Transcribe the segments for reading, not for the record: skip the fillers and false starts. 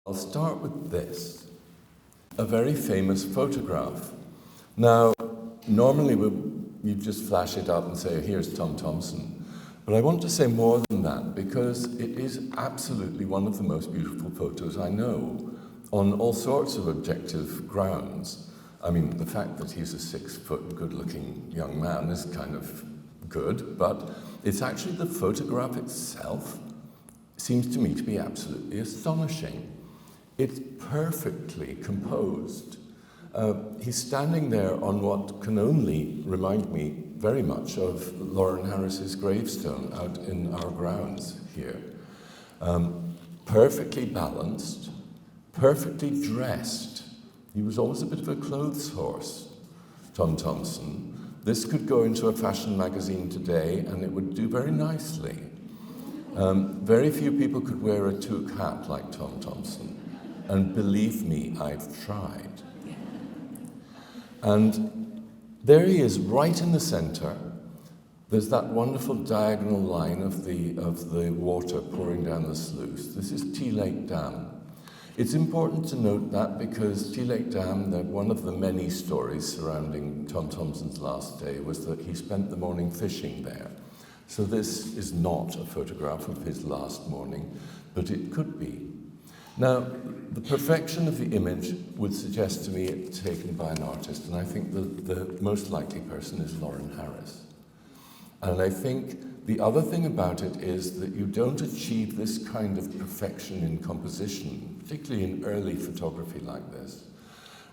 I'll start with this, a very famous photograph. Now, normally you just flash it up and say, here's Tom Thomson. But I want to say more than that, because it is absolutely one of the most beautiful photos I know, on all sorts of objective grounds. I mean, the fact that he's a 6-foot, good-looking young man is kind of good, but it's actually the photograph itself seems to me to be absolutely astonishing. It's perfectly composed. He's standing there on what can only remind me very much of Lauren Harris's gravestone out in our grounds here. Perfectly balanced, perfectly dressed. He was always a bit of a clothes horse, Tom Thomson. This could go into a fashion magazine today and it would do very nicely. Very few people could wear a toque hat like Tom Thomson. And believe me, I've tried. And there he is, right in the center. There's that wonderful diagonal line of the water pouring down the sluice. This is Tea Lake Dam. It's important to note that because Tea Lake Dam, one of the many stories surrounding Tom Thomson's last day was that he spent the morning fishing there. So this is not a photograph of his last morning, but it could be. Now, the perfection of the image would suggest to me it's taken by an artist, and I think the most likely person is Lauren Harris. And I think the other thing about it is that you don't achieve this kind of perfection in composition, particularly in early photography like this.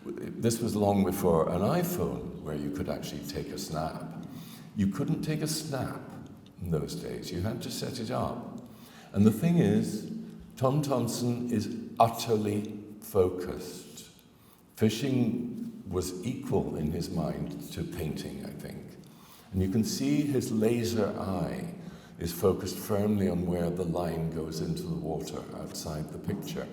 This was long before an iPhone, where you could actually take a snap. You couldn't take a snap in those days. You had to set it up. And the thing is, Tom Thomson is utterly focused. Fishing was equal in his mind to painting, I think. And you can see his laser eye is focused firmly on where the line goes into the water outside the picture.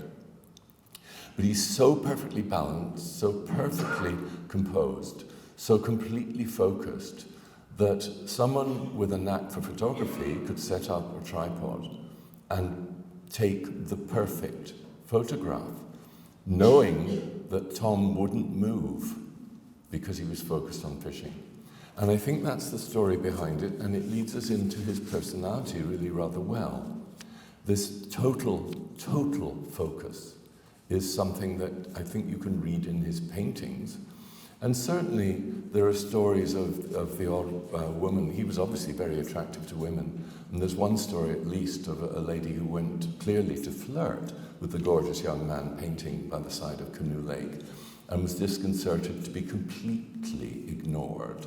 But he's so perfectly balanced, so perfectly composed, so completely focused that someone with a knack for photography could set up a tripod and take the perfect photograph, knowing that Tom wouldn't move because he was focused on fishing. And I think that's the story behind it, and it leads us into his personality really rather well. This total focus is something that I think you can read in his paintings. And certainly there are stories of the odd woman. He was obviously very attractive to women. And there's one story at least of a lady who went clearly to flirt with the gorgeous young man painting by the side of Canoe Lake and was disconcerted to be completely ignored.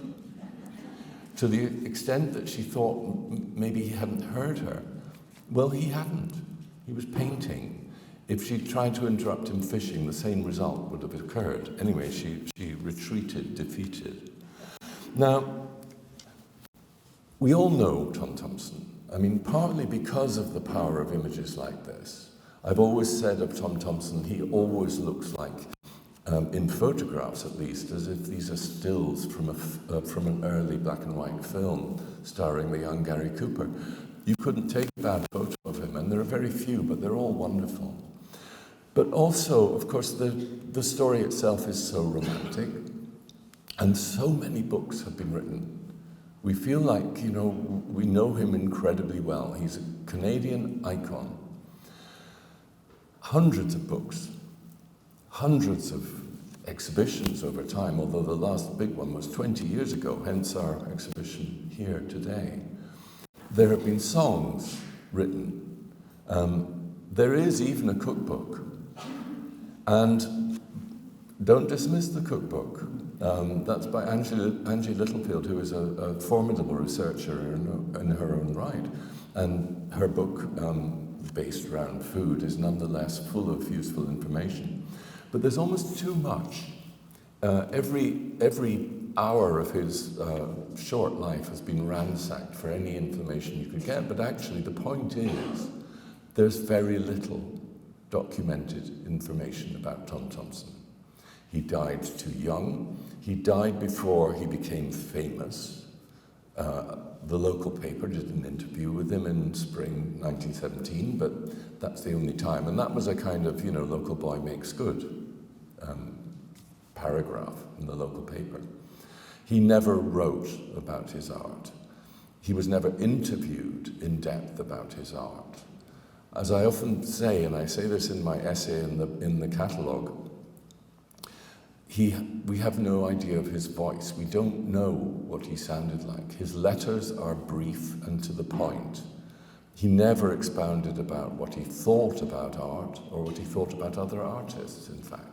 To the extent that she thought maybe he hadn't heard her. Well, he hadn't. He was painting. If she tried to interrupt him fishing, the same result would have occurred. Anyway, she retreated, defeated. Now, we all know Tom Thomson. I mean, partly because of the power of images like this. I've always said of Tom Thomson, he always looks like, in photographs at least, as if these are stills from an early black and white film starring the young Gary Cooper. You couldn't take a bad photo of him, and there are very few, but they're all wonderful. But also, of course, the story itself is so romantic, and so many books have been written. We feel like, we know him incredibly well. He's a Canadian icon. Hundreds of books, hundreds of exhibitions over time, although the last big one was 20 years ago, hence our exhibition here today. There have been songs written. There is even a cookbook. And don't dismiss the cookbook. That's by Angie Littlefield, who is a formidable researcher in her own right. And her book, based around food, is nonetheless full of useful information. But there's almost too much. Every hour of his short life has been ransacked for any information you could get. But actually, the point is, there's very little documented information about Tom Thomson. He died too young. He died before he became famous. The local paper did an interview with him in spring 1917, but that's the only time. And that was a kind of, local boy makes good paragraph in the local paper. He never wrote about his art. He was never interviewed in depth about his art. As I often say, and I say this in my essay in the catalogue, we have no idea of his voice. We don't know what he sounded like. His letters are brief and to the point. He never expounded about what he thought about art or what he thought about other artists, in fact.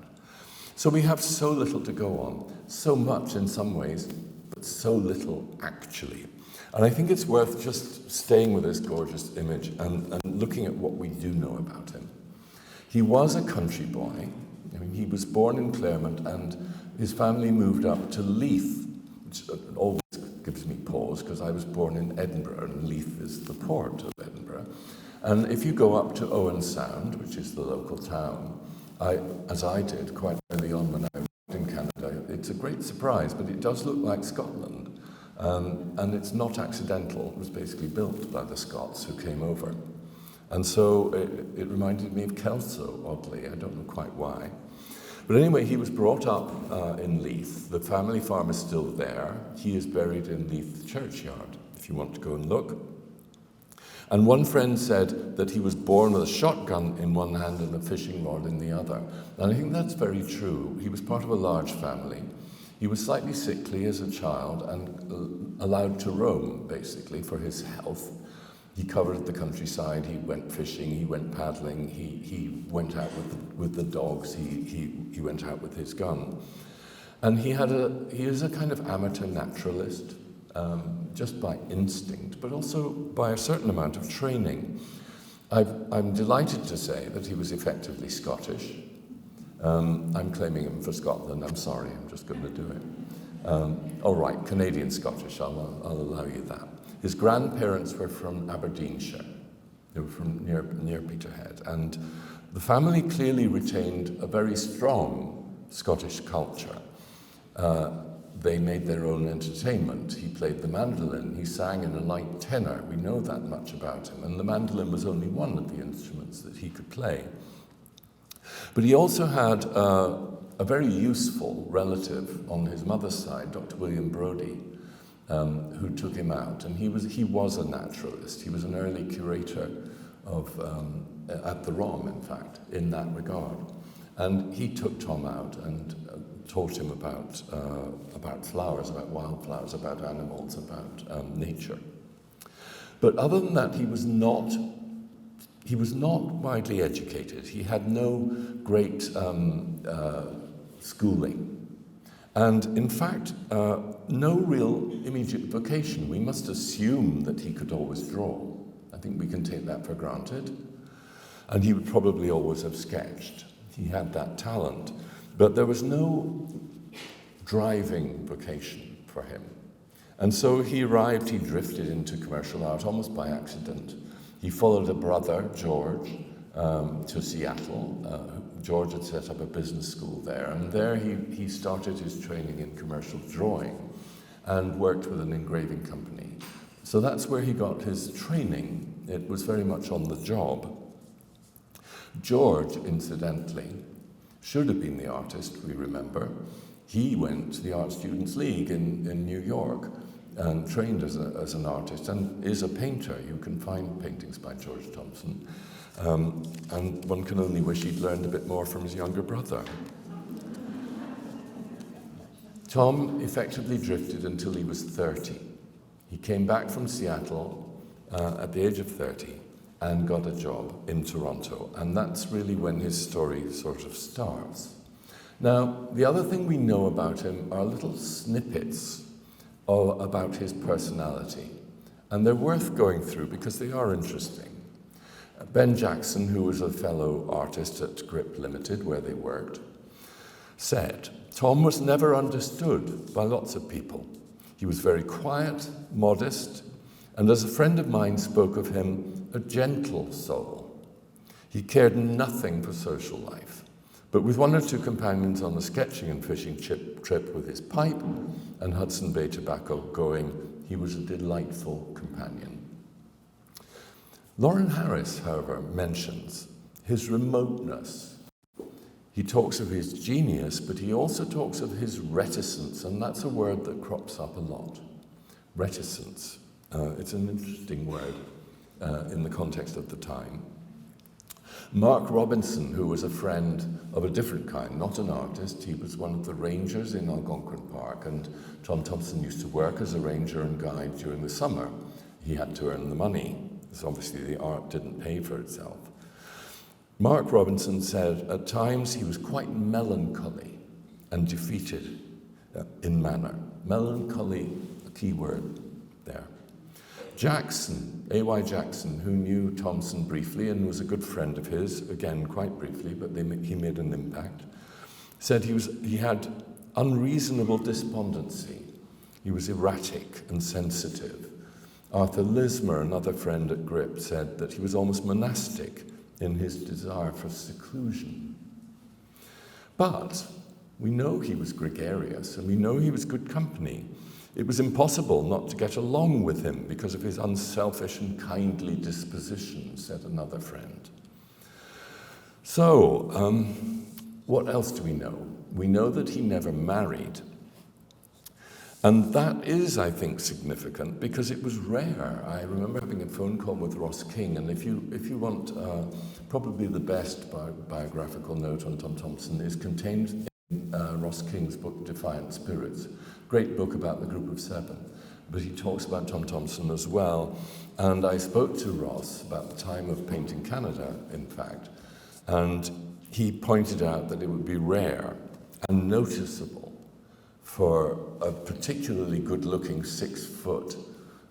So we have so little to go on, so much in some ways, but so little actually. And I think it's worth just staying with this gorgeous image and looking at what we do know about him. He was a country boy. He was born in Claremont, and his family moved up to Leith, which always gives me pause because I was born in Edinburgh, and Leith is the port of Edinburgh. And if you go up to Owen Sound, which is the local town, as I did quite early on when I was in Canada, it's a great surprise, but it does look like Scotland. And it's not accidental. It was basically built by the Scots who came over. And so it reminded me of Kelso, oddly. I don't know quite why. But anyway, he was brought up in Leith. The family farm is still there. He is buried in Leith churchyard, if you want to go and look. And one friend said that he was born with a shotgun in one hand and a fishing rod in the other. And I think that's very true. He was part of a large family. He was slightly sickly as a child and allowed to roam, basically, for his health. He covered the countryside, he went fishing, he went paddling, he went out with the dogs, he went out with his gun. And he is a kind of amateur naturalist, just by instinct, but also by a certain amount of training. I'm delighted to say that he was effectively Scottish. I'm claiming him for Scotland, I'm sorry, I'm just going to do it. All right, Canadian-Scottish, I'll allow you that. His grandparents were from Aberdeenshire. They were from near Peterhead. And the family clearly retained a very strong Scottish culture. They made their own entertainment. He played the mandolin. He sang in a light tenor. We know that much about him. And the mandolin was only one of the instruments that he could play. But he also had a very useful relative on his mother's side, Dr. William Brodie, who took him out, and he was a naturalist. He was an early curator at the ROM, in fact, in that regard. And he took Tom out and taught him about flowers, about wildflowers, about animals, about nature. But other than that, he was not widely educated. He had no great schooling. And in fact, no real immediate vocation. We must assume that he could always draw. I think we can take that for granted. And he would probably always have sketched. He had that talent. But there was no driving vocation for him. And so he drifted into commercial art almost by accident. He followed a brother, George, to Seattle. George had set up a business school there, and there he started his training in commercial drawing and worked with an engraving company. So that's where he got his training. It was very much on the job. George, incidentally, should have been the artist, we remember. He went to the Art Students League in New York and trained as an artist and is a painter. You can find paintings by George Thompson. And one can only wish he'd learned a bit more from his younger brother. Tom effectively drifted until he was 30. He came back from Seattle at the age of 30 and got a job in Toronto. And that's really when his story sort of starts. Now, the other thing we know about him are little snippets about his personality. And they're worth going through because they are interesting. Ben Jackson, who was a fellow artist at Grip Limited, where they worked, said, Tom was never understood by lots of people. He was very quiet, modest, and as a friend of mine spoke of him, a gentle soul. He cared nothing for social life, but with one or two companions on a sketching and fishing trip with his pipe and Hudson Bay tobacco going, he was a delightful companion. Lauren Harris, however, mentions his remoteness. He talks of his genius, but he also talks of his reticence, and that's a word that crops up a lot. Reticence. It's an interesting word in the context of the time. Mark Robinson, who was a friend of a different kind, not an artist, he was one of the rangers in Algonquin Park, and Tom Thomson used to work as a ranger and guide during the summer. He had to earn the money, because obviously the art didn't pay for itself. Mark Robinson said at times he was quite melancholy and defeated in manner. Melancholy, a key word there. Jackson, A.Y. Jackson, who knew Thomson briefly and was a good friend of his, again quite briefly, but he made an impact, said he had unreasonable despondency. He was erratic and sensitive. Arthur Lismer, another friend at Grip, said that he was almost monastic in his desire for seclusion. But we know he was gregarious, and we know he was good company. It was impossible not to get along with him because of his unselfish and kindly disposition, said another friend. So, what else do we know? We know that he never married. And that is, I think, significant because it was rare. I remember having a phone call with Ross King, and if you want, probably the best biographical note on Tom Thomson is contained in Ross King's book, Defiant Spirits. Great book about the group of seven. But he talks about Tom Thomson as well. And I spoke to Ross about the time of Painting Canada, in fact, and he pointed out that it would be rare and noticeable for a particularly good-looking 6-foot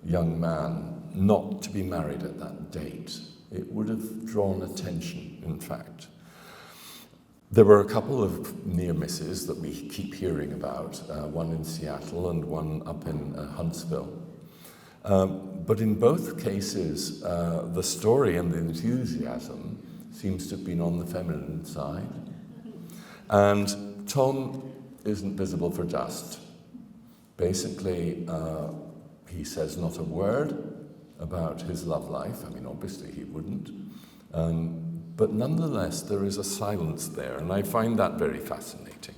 young man not to be married at that date. It would have drawn attention, in fact. There were a couple of near misses that we keep hearing about, one in Seattle and one up in Huntsville. But in both cases, the story and the enthusiasm seems to have been on the feminine side. And Tom isn't visible for dust. Basically, he says not a word about his love life. I mean, obviously he wouldn't. But nonetheless, there is a silence there, and I find that very fascinating.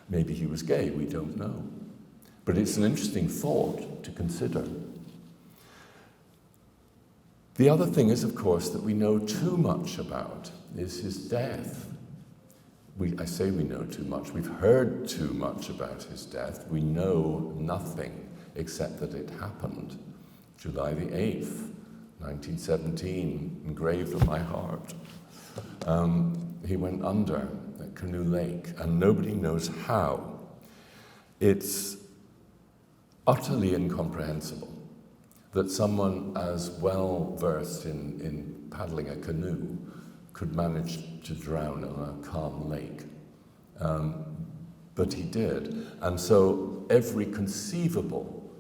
Maybe he was gay, we don't know. But it's an interesting thought to consider. The other thing is, of course, that we know too much about is his death. I say we know too much. We've heard too much about his death. We know nothing except that it happened. July the 8th, 1917, engraved on my heart. He went under at Canoe Lake, and nobody knows how. It's utterly incomprehensible that someone as well versed in paddling a canoe could manage to drown in a calm lake. But he did. And so every conceivable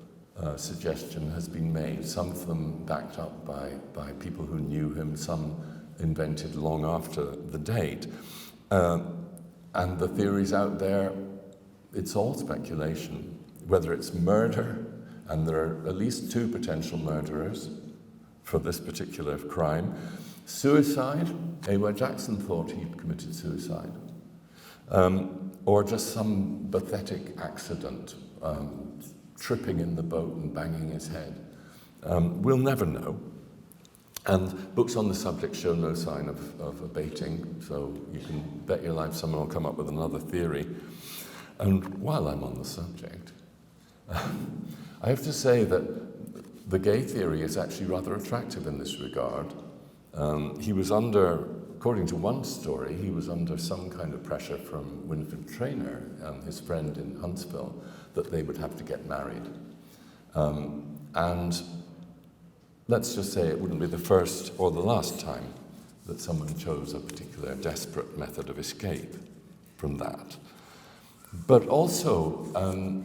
suggestion has been made, some of them backed up by people who knew him, some invented long after the date. And the theories out there, it's all speculation, whether it's murder, and there are at least 2 potential murderers for this particular crime. Suicide, A.Y. Jackson thought he'd committed suicide. Or just some pathetic accident, tripping in the boat and banging his head. We'll never know. And books on the subject show no sign of abating, so you can bet your life someone will come up with another theory. And while I'm on the subject, I have to say that the gay theory is actually rather attractive in this regard. He was under, according to one story, he was under some kind of pressure from Winfried Traynor, his friend in Huntsville, that they would have to get married. And let's just say it wouldn't be the first or the last time that someone chose a particular desperate method of escape from that. But also,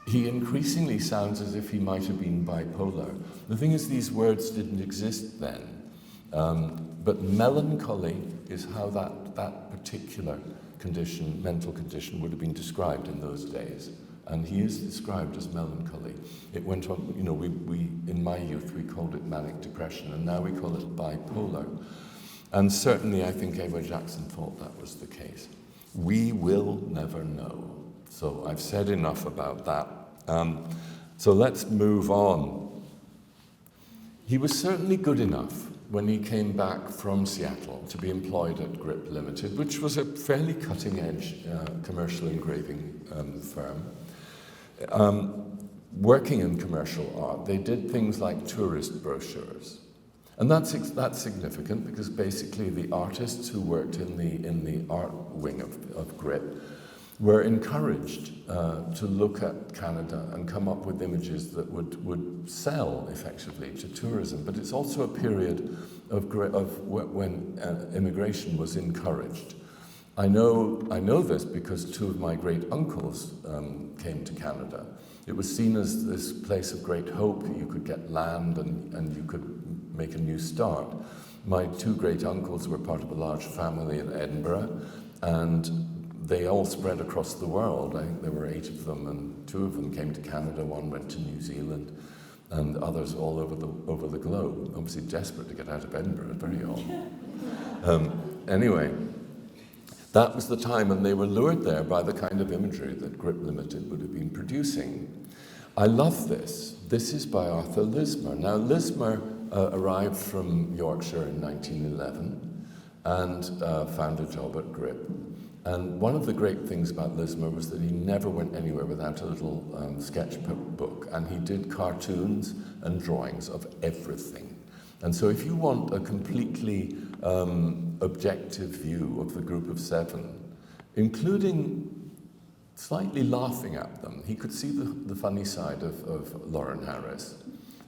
he increasingly sounds as if he might have been bipolar. The thing is, these words didn't exist then. But melancholy is how that particular condition, mental condition, would have been described in those days. and he is described as melancholy. It went on, you know, we in my youth we called it manic depression, and now we call it bipolar. And certainly I think A.Y. Jackson thought that was the case. We will never know. So I've said enough about that. So let's move on. He was certainly good enough when he came back from Seattle to be employed at Grip Limited, which was a fairly cutting-edge commercial engraving firm. Working in commercial art, they did things like tourist brochures. And that's significant because basically the artists who worked in the art wing of Grip were encouraged to look at Canada and come up with images that would sell effectively to tourism. But it's also a period of when immigration was encouraged. I know this because two of my great uncles came to Canada. It was seen as this place of great hope. You could get land and you could make a new start. My two great uncles were part of a large family in Edinburgh, and they all spread across the world. I think there were 8 of them, and 2 of them came to Canada, 1 went to New Zealand, and others all over the globe. Obviously desperate to get out of Edinburgh, very odd. Anyway, that was the time, and they were lured there by the kind of imagery that Grip Limited would have been producing. I love this. This is by Arthur Lismer. Now, Lismer arrived from Yorkshire in 1911 and found a job at Grip. And one of the great things about Lismer was that he never went anywhere without a little sketchbook, and he did cartoons and drawings of everything. And so if you want a completely objective view of the group of 7, including slightly laughing at them, he could see the funny side of Lauren Harris,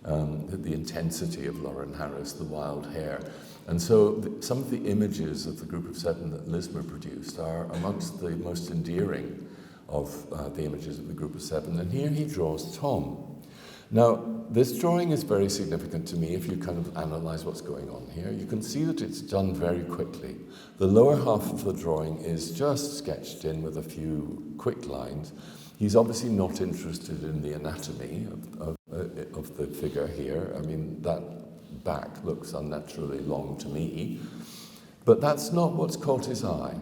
the intensity of Lauren Harris, the wild hair. And so some of the images of the group of 7 that Lismer produced are amongst the most endearing of the images of the group of 7. And here he draws Tom. Now, this drawing is very significant to me if you kind of analyze what's going on here. You can see that it's done very quickly. The lower half of the drawing is just sketched in with a few quick lines. He's obviously not interested in the anatomy of the figure here. I mean, that back looks unnaturally long to me. But that's not what's caught his eye.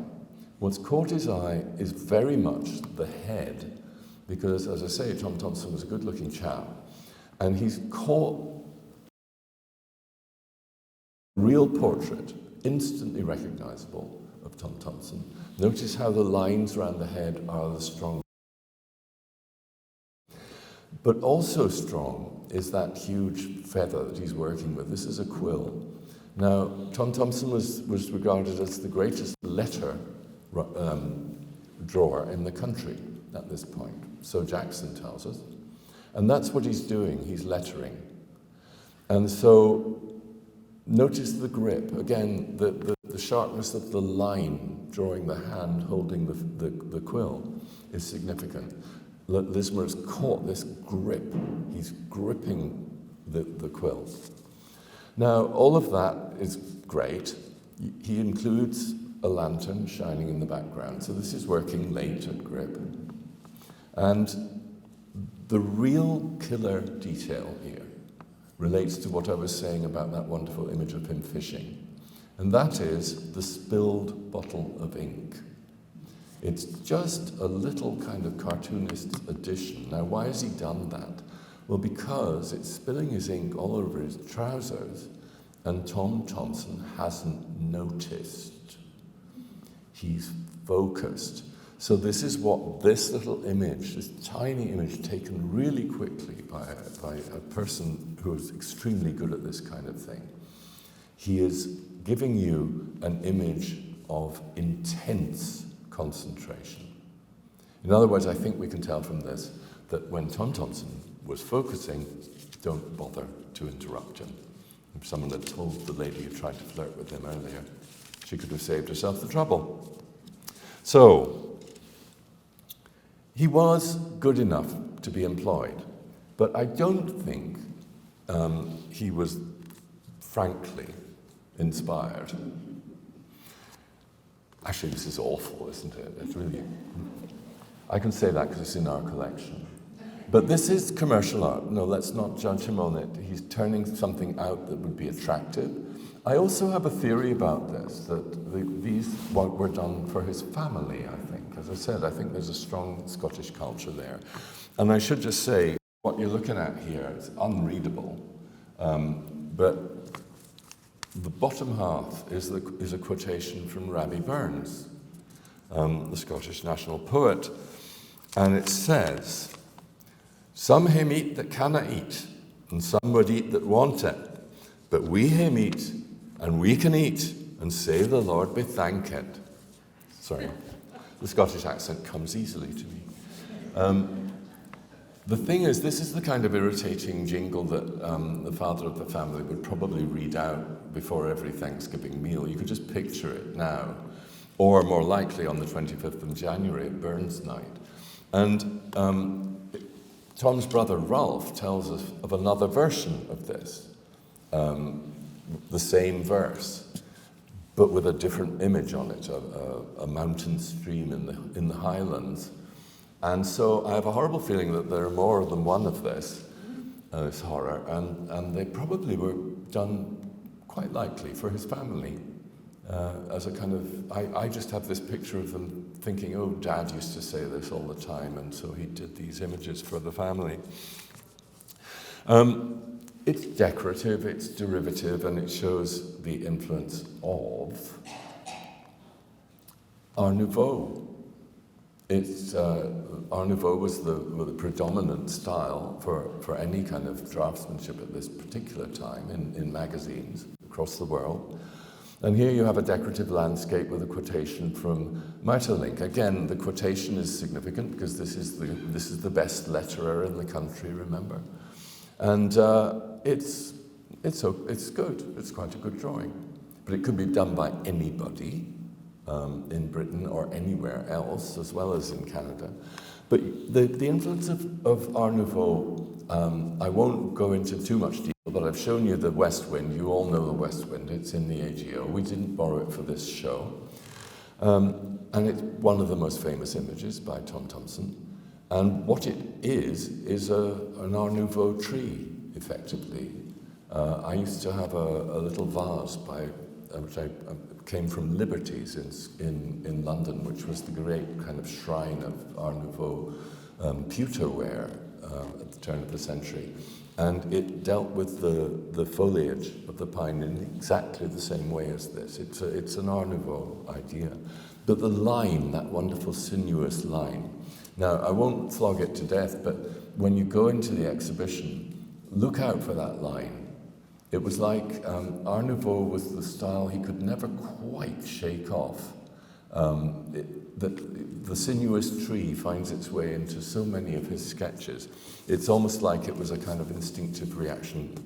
What's caught his eye is very much the head, because, as I say, Tom Thomson was a good-looking chap, and he's caught a real portrait, instantly recognizable, of Tom Thomson. Notice how the lines around the head are the strong. But also strong is that huge feather that he's working with. This is a quill. Now, Tom Thomson was regarded as the greatest letter drawer in the country at this point, so Jackson tells us. And that's what he's doing, he's lettering. And so, notice the grip, again, the sharpness of the line drawing the hand holding the quill is significant. Lismer's caught this grip. He's gripping the quill. Now, all of that is great. He includes a lantern shining in the background. So this is working late at Grip. And the real killer detail here relates to what I was saying about that wonderful image of him fishing. And that is the spilled bottle of ink. It's just a little kind of cartoonist addition. Now, why has he done that? Well, because it's spilling his ink all over his trousers, and Tom Thomson hasn't noticed. He's focused. So this is what this little image, this tiny image taken really quickly by a person who is extremely good at this kind of thing. He is giving you an image of intense concentration. In other words, I think we can tell from this that when Tom Thomson was focusing, don't bother to interrupt him. If someone had told the lady who tried to flirt with him earlier, she could have saved herself the trouble. So, he was good enough to be employed, but I don't think he was frankly inspired. Actually, this is awful, isn't it? It's really. I can say that because it's in our collection. But this is commercial art. No, let's not judge him on it. He's turning something out that would be attractive. I also have a theory about this, that these were done for his family, I think. As I said, I think there's a strong Scottish culture there. And I should just say, what you're looking at here is unreadable, but the bottom half is a quotation from Rabbie Burns, the Scottish national poet, and it says, "Some hae meat that canna eat, and some would eat that want it, but we hae meat, and we can eat, and say the Lord be thanked." Sorry, the Scottish accent comes easily to me. The thing is, this is the kind of irritating jingle that the father of the family would probably read out before every Thanksgiving meal. You could just picture it now, or more likely on the 25th of January at Burns Night. And Tom's brother Ralph tells us of another version of this, the same verse, but with a different image on it, a mountain stream in the Highlands. And so I have a horrible feeling that there are more than one of this horror, and they probably were done quite likely for his family. As a kind of, I just have this picture of them thinking, oh, Dad used to say this all the time, and so he did these images for the family. It's decorative, it's derivative, and it shows the influence of Art Nouveau. Art Nouveau was the predominant style for any kind of draftsmanship at this particular time in magazines across the world. And here you have a decorative landscape with a quotation from mythologizing. Again, the quotation is significant because this is the best letterer in the country, remember? And it's good. It's quite a good drawing. But it could be done by anybody in Britain or anywhere else, as well as in Canada. But the influence of Art Nouveau, I won't go into too much detail, but I've shown you the West Wind. You all know the West Wind. It's in the AGO. We didn't borrow it for this show. And it's one of the most famous images by Tom Thomson. And what it is an Art Nouveau tree, effectively. I used to have a little vase which I came from Liberties in London, which was the great kind of shrine of Art Nouveau pewterware at the turn of the century. And it dealt with the foliage of the pine in exactly the same way as this. It's an Art Nouveau idea. But the line, that wonderful sinuous line. Now, I won't flog it to death, but when you go into the exhibition, look out for that line. It was like Art Nouveau was the style he could never quite shake off. The sinuous tree finds its way into so many of his sketches. It's almost like it was a kind of instinctive reaction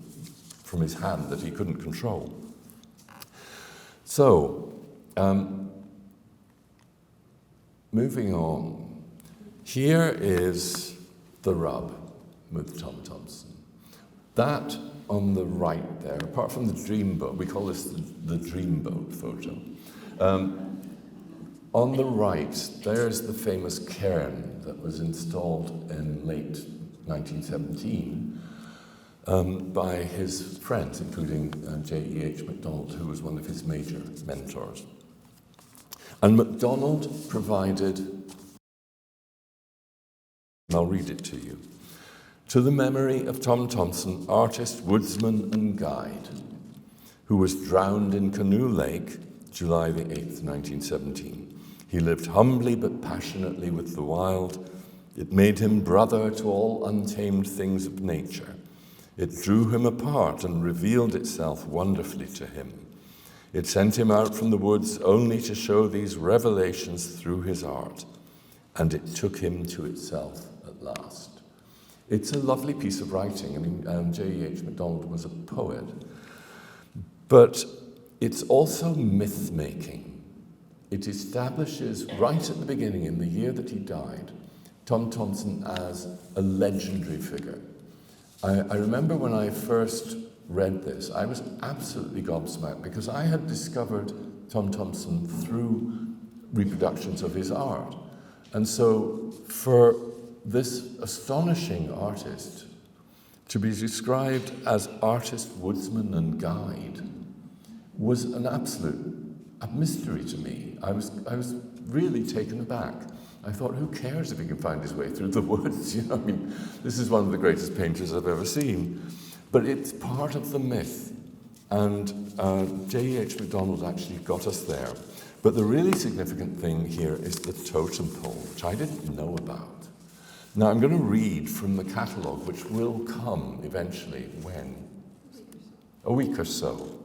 from his hand that he couldn't control. So, moving on. Here is the rub with Tom Thomson. That on the right there, apart from the dreamboat, we call this the dreamboat photo. On the right, there's the famous cairn that was installed in late 1917 by his friends, including J.E.H. MacDonald, who was one of his major mentors. And MacDonald provided, and I'll read it to you. To the memory of Tom Thomson, artist, woodsman and guide, who was drowned in Canoe Lake, July the 8th, 1917. He lived humbly but passionately with the wild. It made him brother to all untamed things of nature. It drew him apart and revealed itself wonderfully to him. It sent him out from the woods only to show these revelations through his art, and it took him to itself at last. It's a lovely piece of writing. I mean, J.E.H. MacDonald was a poet, but it's also myth-making. It establishes right at the beginning, in the year that he died, Tom Thomson as a legendary figure. I remember when I first read this, I was absolutely gobsmacked because I had discovered Tom Thomson through reproductions of his art. And so for this astonishing artist to be described as artist, woodsman, and guide was an absolute mystery to me. I was really taken aback. I thought, who cares if he can find his way through the woods? You know, I mean, this is one of the greatest painters I've ever seen. But it's part of the myth. And J.E.H. MacDonald actually got us there. But the really significant thing here is the totem pole, which I didn't know about. Now, I'm going to read from the catalogue, which will come eventually. When? A week or so.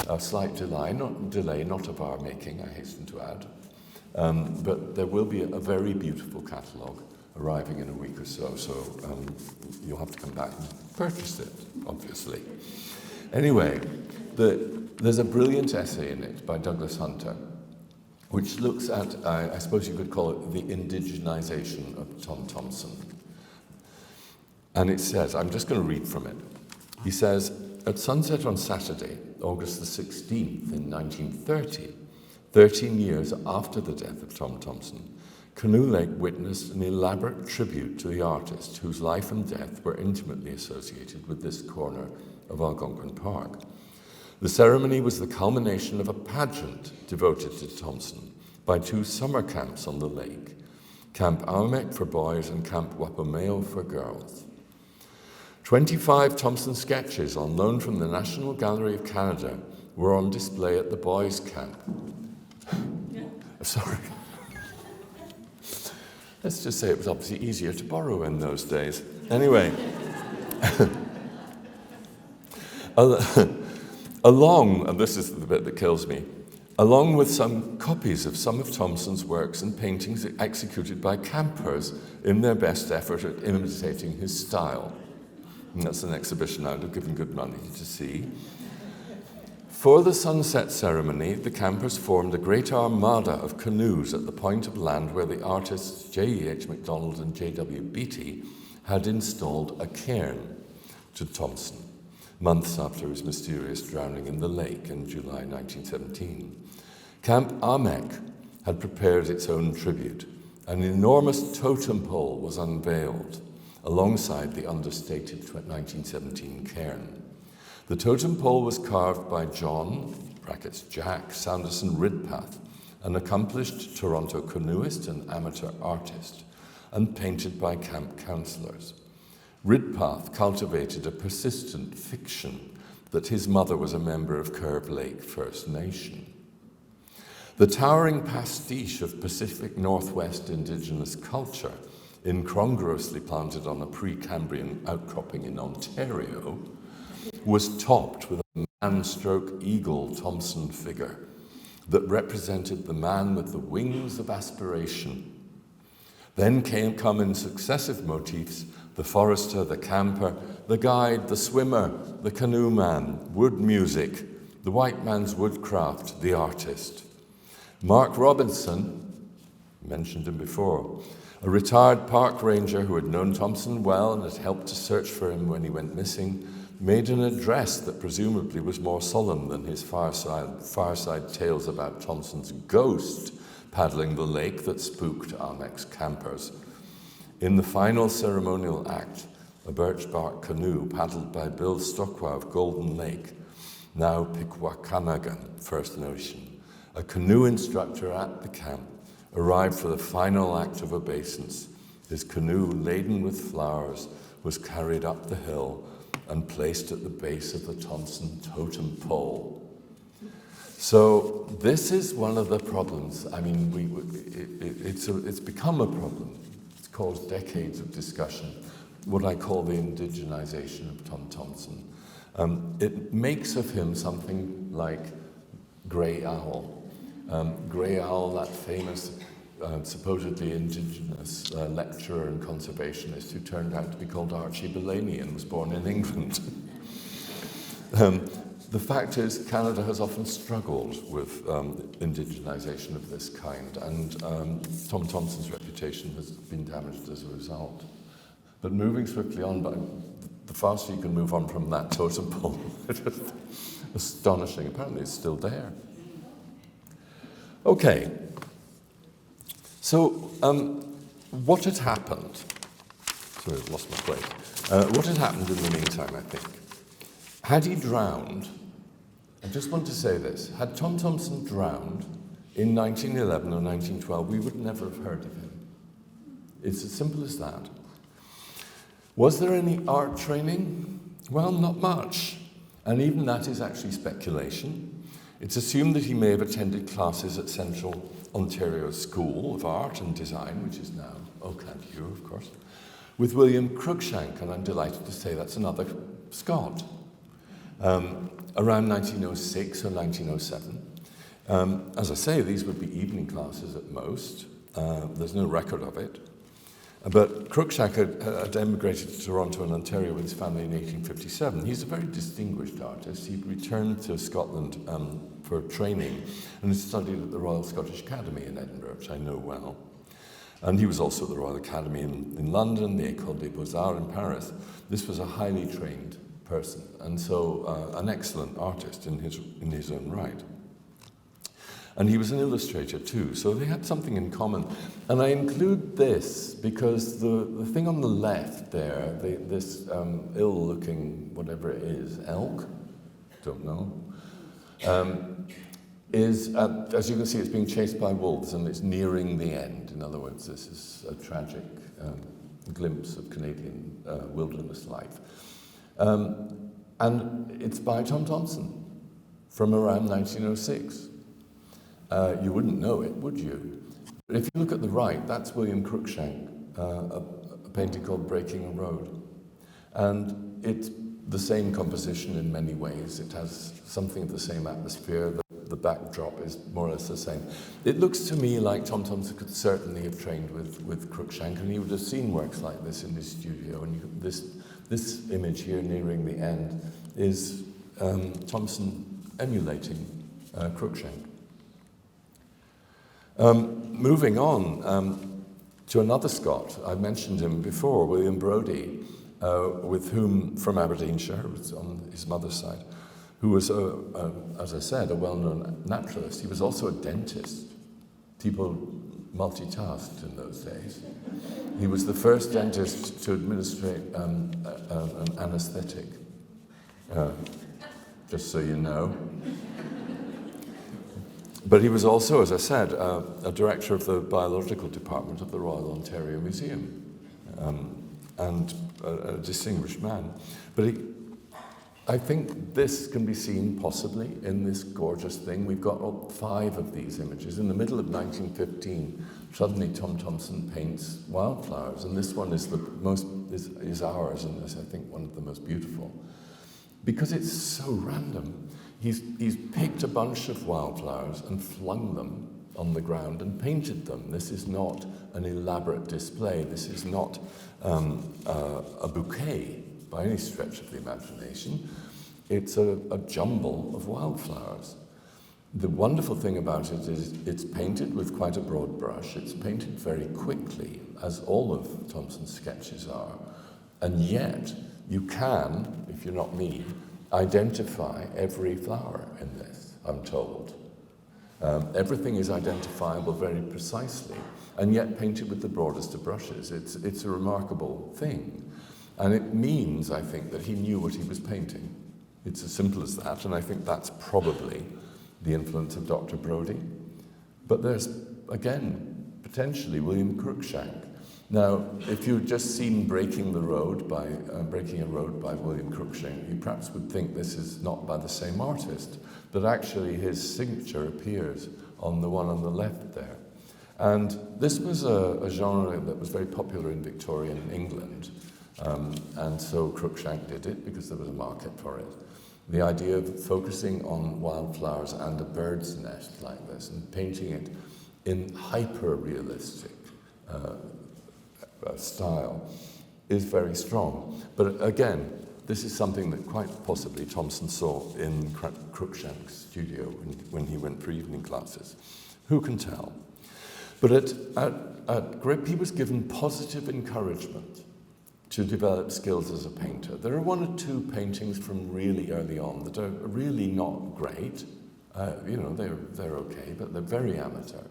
A slight delay, not of our making, I hasten to add. But there will be a very beautiful catalogue arriving in a week or so, you'll have to come back and purchase it, obviously. Anyway, there's a brilliant essay in it by Douglas Hunter, which looks at, I suppose you could call it the indigenization of Tom Thomson. And it says, I'm just going to read from it. He says, at sunset on Saturday, August the 16th in 1930, 13 years after the death of Tom Thomson, Canoe Lake witnessed an elaborate tribute to the artist whose life and death were intimately associated with this corner of Algonquin Park. The ceremony was the culmination of a pageant devoted to Thomson by two summer camps on the lake, Camp Aumek for boys and Camp Wapomeo for girls. 25 Thomson sketches on loan from the National Gallery of Canada were on display at the boys' camp. Sorry. Let's just say it was obviously easier to borrow in those days. Anyway. Along, and this is the bit that kills me, along with some copies of some of Thomson's works and paintings executed by campers in their best effort at imitating his style. And that's an exhibition I would have given good money to see. For the sunset ceremony, the campers formed a great armada of canoes at the point of land where the artists J.E.H. MacDonald and J.W. Beattie had installed a cairn to Thomson, months after his mysterious drowning in the lake in July 1917. Camp Aumek had prepared its own tribute. An enormous totem pole was unveiled alongside the understated 1917 cairn. The totem pole was carved by John, brackets Jack, Sanderson Ridpath, an accomplished Toronto canoeist and amateur artist, and painted by camp councillors. Ridpath cultivated a persistent fiction that his mother was a member of Curve Lake First Nation. The towering pastiche of Pacific Northwest Indigenous culture, incongruously planted on a pre-Cambrian outcropping in Ontario, was topped with a man-stroke-eagle Thomson figure that represented the man with the wings of aspiration. Then come in successive motifs the forester, the camper, the guide, the swimmer, the canoeman, wood music, the white man's woodcraft, the artist. Mark Robinson, mentioned him before, a retired park ranger who had known Thomson well and had helped to search for him when he went missing, made an address that presumably was more solemn than his fireside tales about Thomson's ghost paddling the lake that spooked Aumek's campers. In the final ceremonial act, a birch bark canoe paddled by Bill Stockwell of Golden Lake, now Pikwakanagan First Nation, a canoe instructor at the camp, arrived for the final act of obeisance. His canoe, laden with flowers, was carried up the hill and placed at the base of the Thomson totem pole. So this is one of the problems. I mean, it's become a problem. It's caused decades of discussion, what I call the indigenization of Tom Thomson. It makes of him something like Grey Owl. Grey Owl, that famous supposedly indigenous lecturer and conservationist who turned out to be called Archie Bellany and was born in England. The fact is, Canada has often struggled with indigenization of this kind, and Tom Thomson's reputation has been damaged as a result. But moving swiftly on, but the faster you can move on from that totem pole, it's astonishing. Apparently it's still there. Okay. So, what had happened? Sorry, I've lost my place. What had happened in the meantime, I think? Had he drowned, I just want to say this, had Tom Thomson drowned in 1911 or 1912, we would never have heard of him. It's as simple as that. Was there any art training? Well, not much. And even that is actually speculation. It's assumed that he may have attended classes at Central Ontario School of Art and Design, which is now Oakland U, of course, with William Cruikshank, and I'm delighted to say that's another Scot, around 1906 or 1907. As I say, these would be evening classes at most. There's no record of it. But Cruikshank had emigrated to Toronto and Ontario with his family in 1857. He's a very distinguished artist. He returned to Scotland for training and studied at the Royal Scottish Academy in Edinburgh, which I know well. And he was also at the Royal Academy in London, the École des Beaux-Arts in Paris. This was a highly trained person, and so an excellent artist in his own right. And he was an illustrator too, so they had something in common. And I include this because the thing on the left there, this ill-looking, whatever it is, elk, don't know, is, as you can see, it's being chased by wolves and it's nearing the end. In other words, this is a tragic glimpse of Canadian wilderness life. And it's by Tom Thomson from around 1906. You wouldn't know it, would you? But if you look at the right, that's William Cruikshank, a painting called Breaking a Road. And it's the same composition in many ways. It has something of the same atmosphere. The backdrop is more or less the same. It looks to me like Tom Thomson could certainly have trained with Cruikshank, and he would have seen works like this in his studio. And this image here nearing the end is Thomson emulating Cruikshank. Moving on to another Scot, I mentioned him before, William Brodie, with whom, from Aberdeenshire, was on his mother's side, who was, as I said, a well-known naturalist. He was also a dentist. People multitasked in those days. He was the first dentist to administer an anesthetic, just so you know. But he was also, as I said, a director of the biological department of the Royal Ontario Museum, and a distinguished man. But I think this can be seen possibly in this gorgeous thing. We've got 5 of these images. In the middle of 1915, suddenly Tom Thomson paints wildflowers, and this one is is ours, and is, I think, one of the most beautiful. Because it's so random. He's picked a bunch of wildflowers and flung them on the ground and painted them. This is not an elaborate display. This is not a bouquet by any stretch of the imagination. It's a jumble of wildflowers. The wonderful thing about it is it's painted with quite a broad brush. It's painted very quickly, as all of Thomson's sketches are. And yet, you can, if you're not me, identify every flower in this, I'm told. Everything is identifiable very precisely, and yet painted with the broadest of brushes. It's a remarkable thing. And it means, I think, that he knew what he was painting. It's as simple as that, and I think that's probably the influence of Dr. Brodie. But there's, again, potentially William Cruikshank. Now, if you'd just seen Breaking a Road by William Cruikshank, you perhaps would think this is not by the same artist, but actually his signature appears on the one on the left there. And this was a genre that was very popular in Victorian England, and so Cruikshank did it because there was a market for it. The idea of focusing on wildflowers and a bird's nest like this and painting it in hyper-realistic style is very strong. But again, this is something that quite possibly Thomson saw in Cruikshank's studio when he went for evening classes. Who can tell? But at Grip, he was given positive encouragement to develop skills as a painter. There are 1 or 2 paintings from really early on that are really not great. They're okay, but they're very amateur.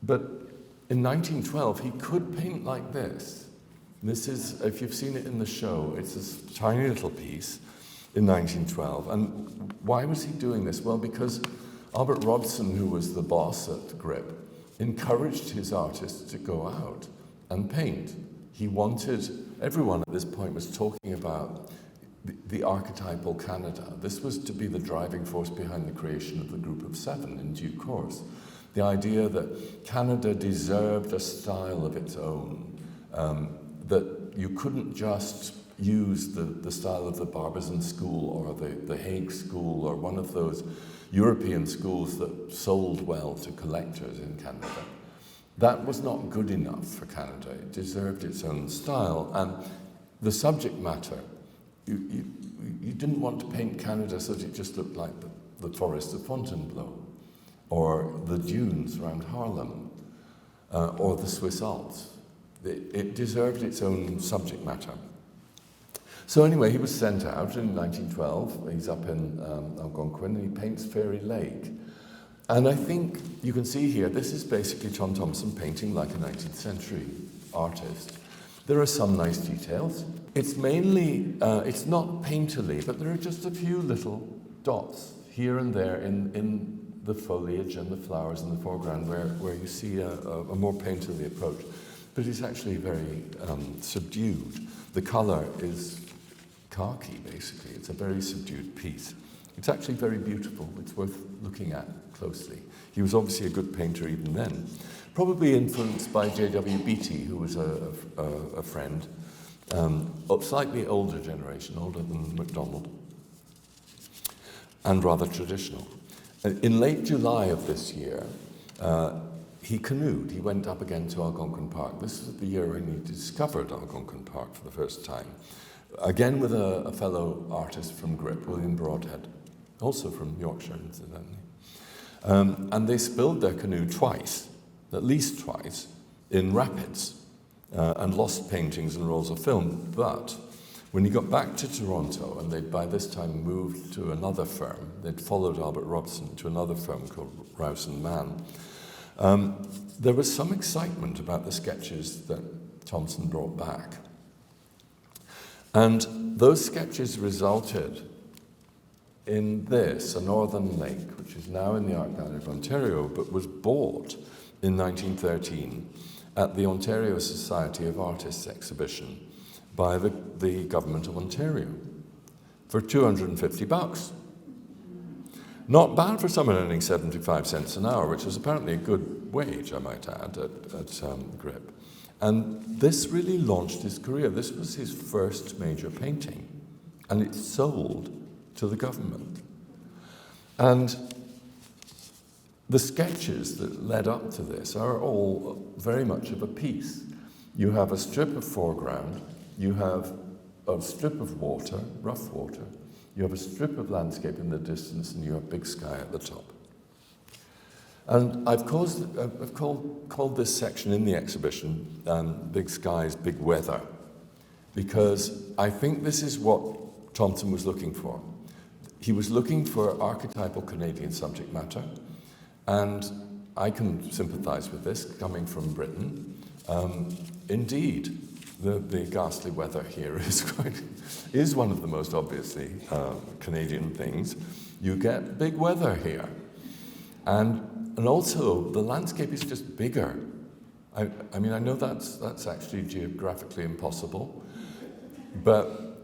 But in 1912, he could paint like this. This is, if you've seen it in the show, it's this tiny little piece in 1912. And why was he doing this? Well, because Albert Robson, who was the boss at Grip, encouraged his artists to go out and paint. He wanted, everyone at this point was talking about the archetypal Canada. This was to be the driving force behind the creation of the Group of Seven in due course. The idea that Canada deserved a style of its own, that you couldn't just use the style of the Barbizon School or the Hague School or one of those European schools that sold well to collectors in Canada. That was not good enough for Canada. It deserved its own style. And the subject matter, you didn't want to paint Canada so that it just looked like the forest of Fontainebleau, or the dunes around Haarlem, or the Swiss Alps. It deserved its own subject matter. So anyway, he was sent out in 1912. He's up in Algonquin, and he paints Fairy Lake. And I think you can see here, this is basically Tom Thomson painting like a 19th century artist. There are some nice details. It's mainly, it's not painterly, but there are just a few little dots here and there in the foliage and the flowers in the foreground where you see a more painterly approach. But it's actually very subdued. The color is khaki, basically. It's a very subdued piece. It's actually very beautiful. It's worth looking at closely. He was obviously a good painter even then. Probably influenced by J.W. Beattie, who was a friend, of slightly older generation, older than MacDonald, and rather traditional. In late July of this year, he canoed. He went up again to Algonquin Park. This was the year when he discovered Algonquin Park for the first time. Again with a fellow artist from Grip, William Broadhead, also from Yorkshire, incidentally. And they spilled their canoe twice, at least twice, in rapids, and lost paintings and rolls of film. But when he got back to Toronto, and they'd by this time moved to another firm, they'd followed Albert Robson to another firm called Rouse and Mann, there was some excitement about the sketches that Thomson brought back. And those sketches resulted in this, a Northern Lake, which is now in the Art Gallery of Ontario, but was bought in 1913 at the Ontario Society of Artists exhibition by the government of Ontario for $250. Not bad for someone earning 75 cents an hour, which was apparently a good wage, I might add, at Grip. And this really launched his career. This was his first major painting, and it sold to the government. And the sketches that led up to this are all very much of a piece. You have a strip of foreground, you have a strip of water, rough water, you have a strip of landscape in the distance, and you have big sky at the top. And I've called this section in the exhibition Big Skies, Big Weather, because I think this is what Thomson was looking for. He was looking for archetypal Canadian subject matter, and I can sympathize with this, coming from Britain. Indeed, the ghastly weather here is one of the most obviously Canadian things. You get big weather here. And also, the landscape is just bigger. I mean, I know that's actually geographically impossible, but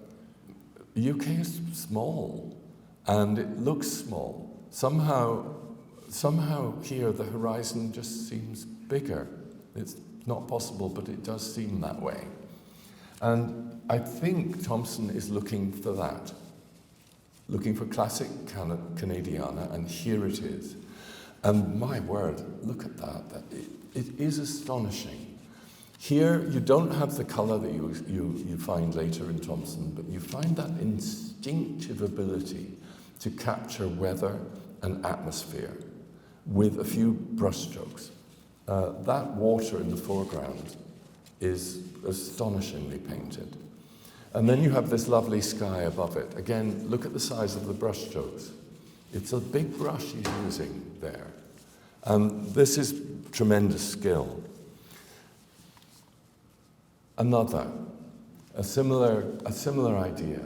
the UK is small, and it looks small. Somehow here, the horizon just seems bigger. It's not possible, but it does seem that way. And I think Thomson is looking for that, looking for classic Canadiana, and here it is. And my word, look at that. It is astonishing. Here, you don't have the colour that you find later in Thomson, but you find that instinctive ability to capture weather and atmosphere with a few brushstrokes. That water in the foreground is astonishingly painted. And then you have this lovely sky above it. Again, look at the size of the brushstrokes. It's a big brush he's using there. This is tremendous skill. Another, a similar idea.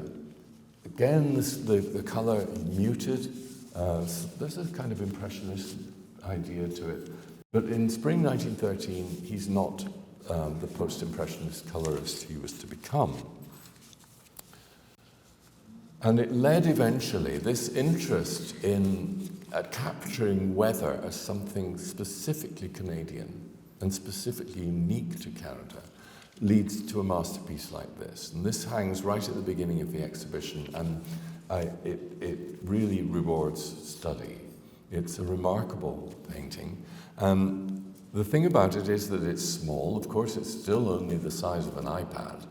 Again, the colour muted. There's a kind of impressionist idea to it. But in spring 1913, he's not the post-impressionist colourist he was to become. And it led eventually, this interest in capturing weather as something specifically Canadian and specifically unique to Canada, leads to a masterpiece like this. And this hangs right at the beginning of the exhibition, and it really rewards study. It's a remarkable painting. The thing about it is that it's small. Of course, it's still only the size of an iPad,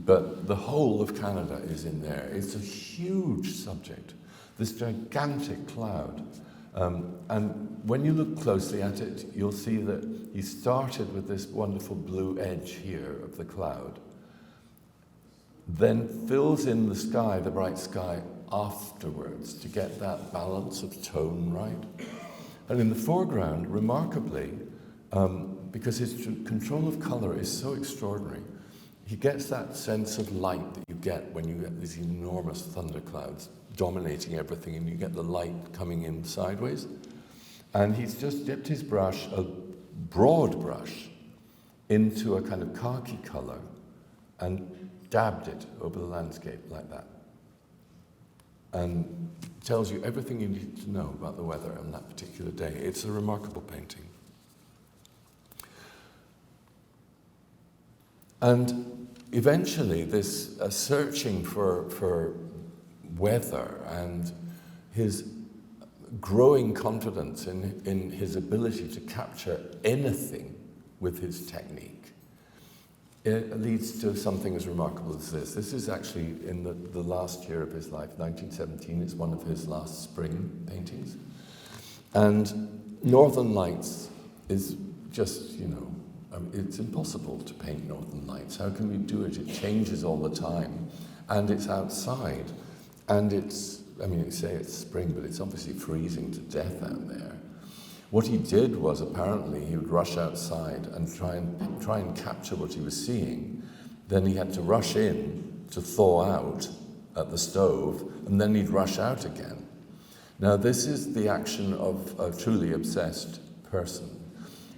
but the whole of Canada is in there. It's a huge subject, this gigantic cloud. And when you look closely at it, you'll see that he started with this wonderful blue edge here of the cloud, then fills in the sky, the bright sky, afterwards to get that balance of tone right. And in the foreground, remarkably, because his control of colour is so extraordinary, he gets that sense of light that you get when you get these enormous thunderclouds dominating everything, and you get the light coming in sideways. And he's just dipped his brush, a broad brush, into a kind of khaki colour and dabbed it over the landscape like that. And tells you everything you need to know about the weather on that particular day. It's a remarkable painting. And eventually this searching for weather and his growing confidence in his ability to capture anything with his technique, it leads to something as remarkable as this. This is actually in the last year of his life, 1917. It's one of his last spring paintings. And Northern Lights is just, it's impossible to paint Northern Lights. How can we do it? It changes all the time. And it's outside. And you say it's spring, but it's obviously freezing to death out there. What he did was, apparently, he would rush outside and try and capture what he was seeing. Then he had to rush in to thaw out at the stove, and then he'd rush out again. Now, this is the action of a truly obsessed person,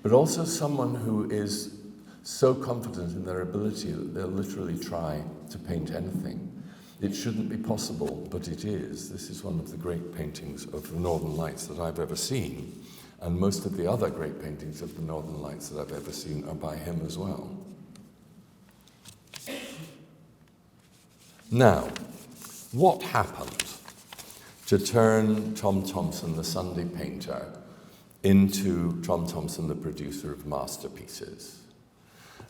but also someone who is so confident in their ability that they'll literally try to paint anything. It shouldn't be possible, but it is. This is one of the great paintings of the Northern Lights that I've ever seen. And most of the other great paintings of the Northern Lights that I've ever seen are by him as well. Now, what happened to turn Tom Thomson, the Sunday painter, into Tom Thomson, the producer of masterpieces?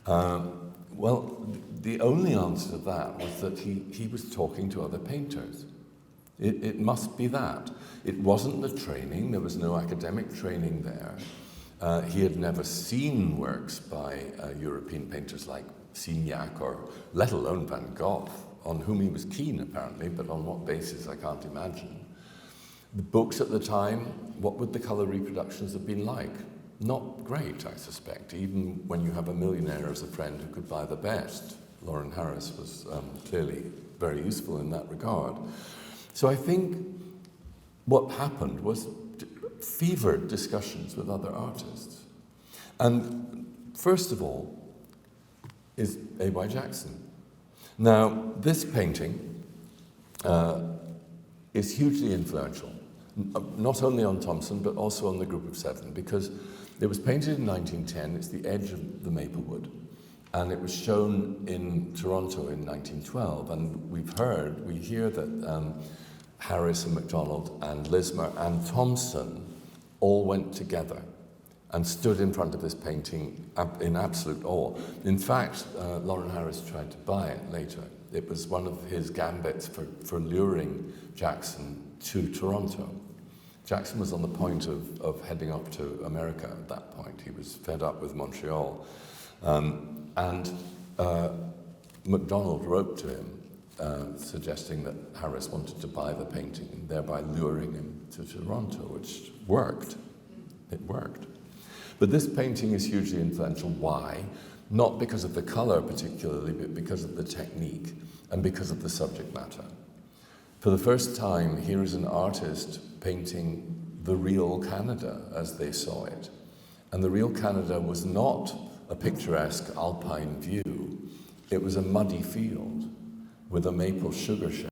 Well, the only answer to that was that he was talking to other painters. It must be that. It wasn't the training. There was no academic training there. He had never seen works by European painters like Signac, or let alone Van Gogh, on whom he was keen apparently, but on what basis I can't imagine. The books at the time, what would the colour reproductions have been like? Not great, I suspect, even when you have a millionaire as a friend who could buy the best. Lauren Harris was clearly very useful in that regard. So I think what happened was fevered discussions with other artists. And first of all is A.Y. Jackson. Now, this painting is hugely influential, not only on Thomson, but also on the Group of Seven, because it was painted in 1910. It's the edge of the Maplewood, and it was shown in Toronto in 1912. And we hear that Harris and MacDonald and Lismer and Thomson all went together and stood in front of this painting in absolute awe. In fact, Lauren Harris tried to buy it later. It was one of his gambits for luring Jackson to Toronto. Jackson was on the point of heading off to America at that point. He was fed up with Montreal. And MacDonald wrote to him suggesting that Harris wanted to buy the painting, and thereby luring him to Toronto, which worked. It worked. But this painting is hugely influential. Why? Not because of the color particularly, but because of the technique and because of the subject matter. For the first time, here is an artist painting the real Canada as they saw it. And the real Canada was not a picturesque alpine view. It was a muddy field with a maple sugar shack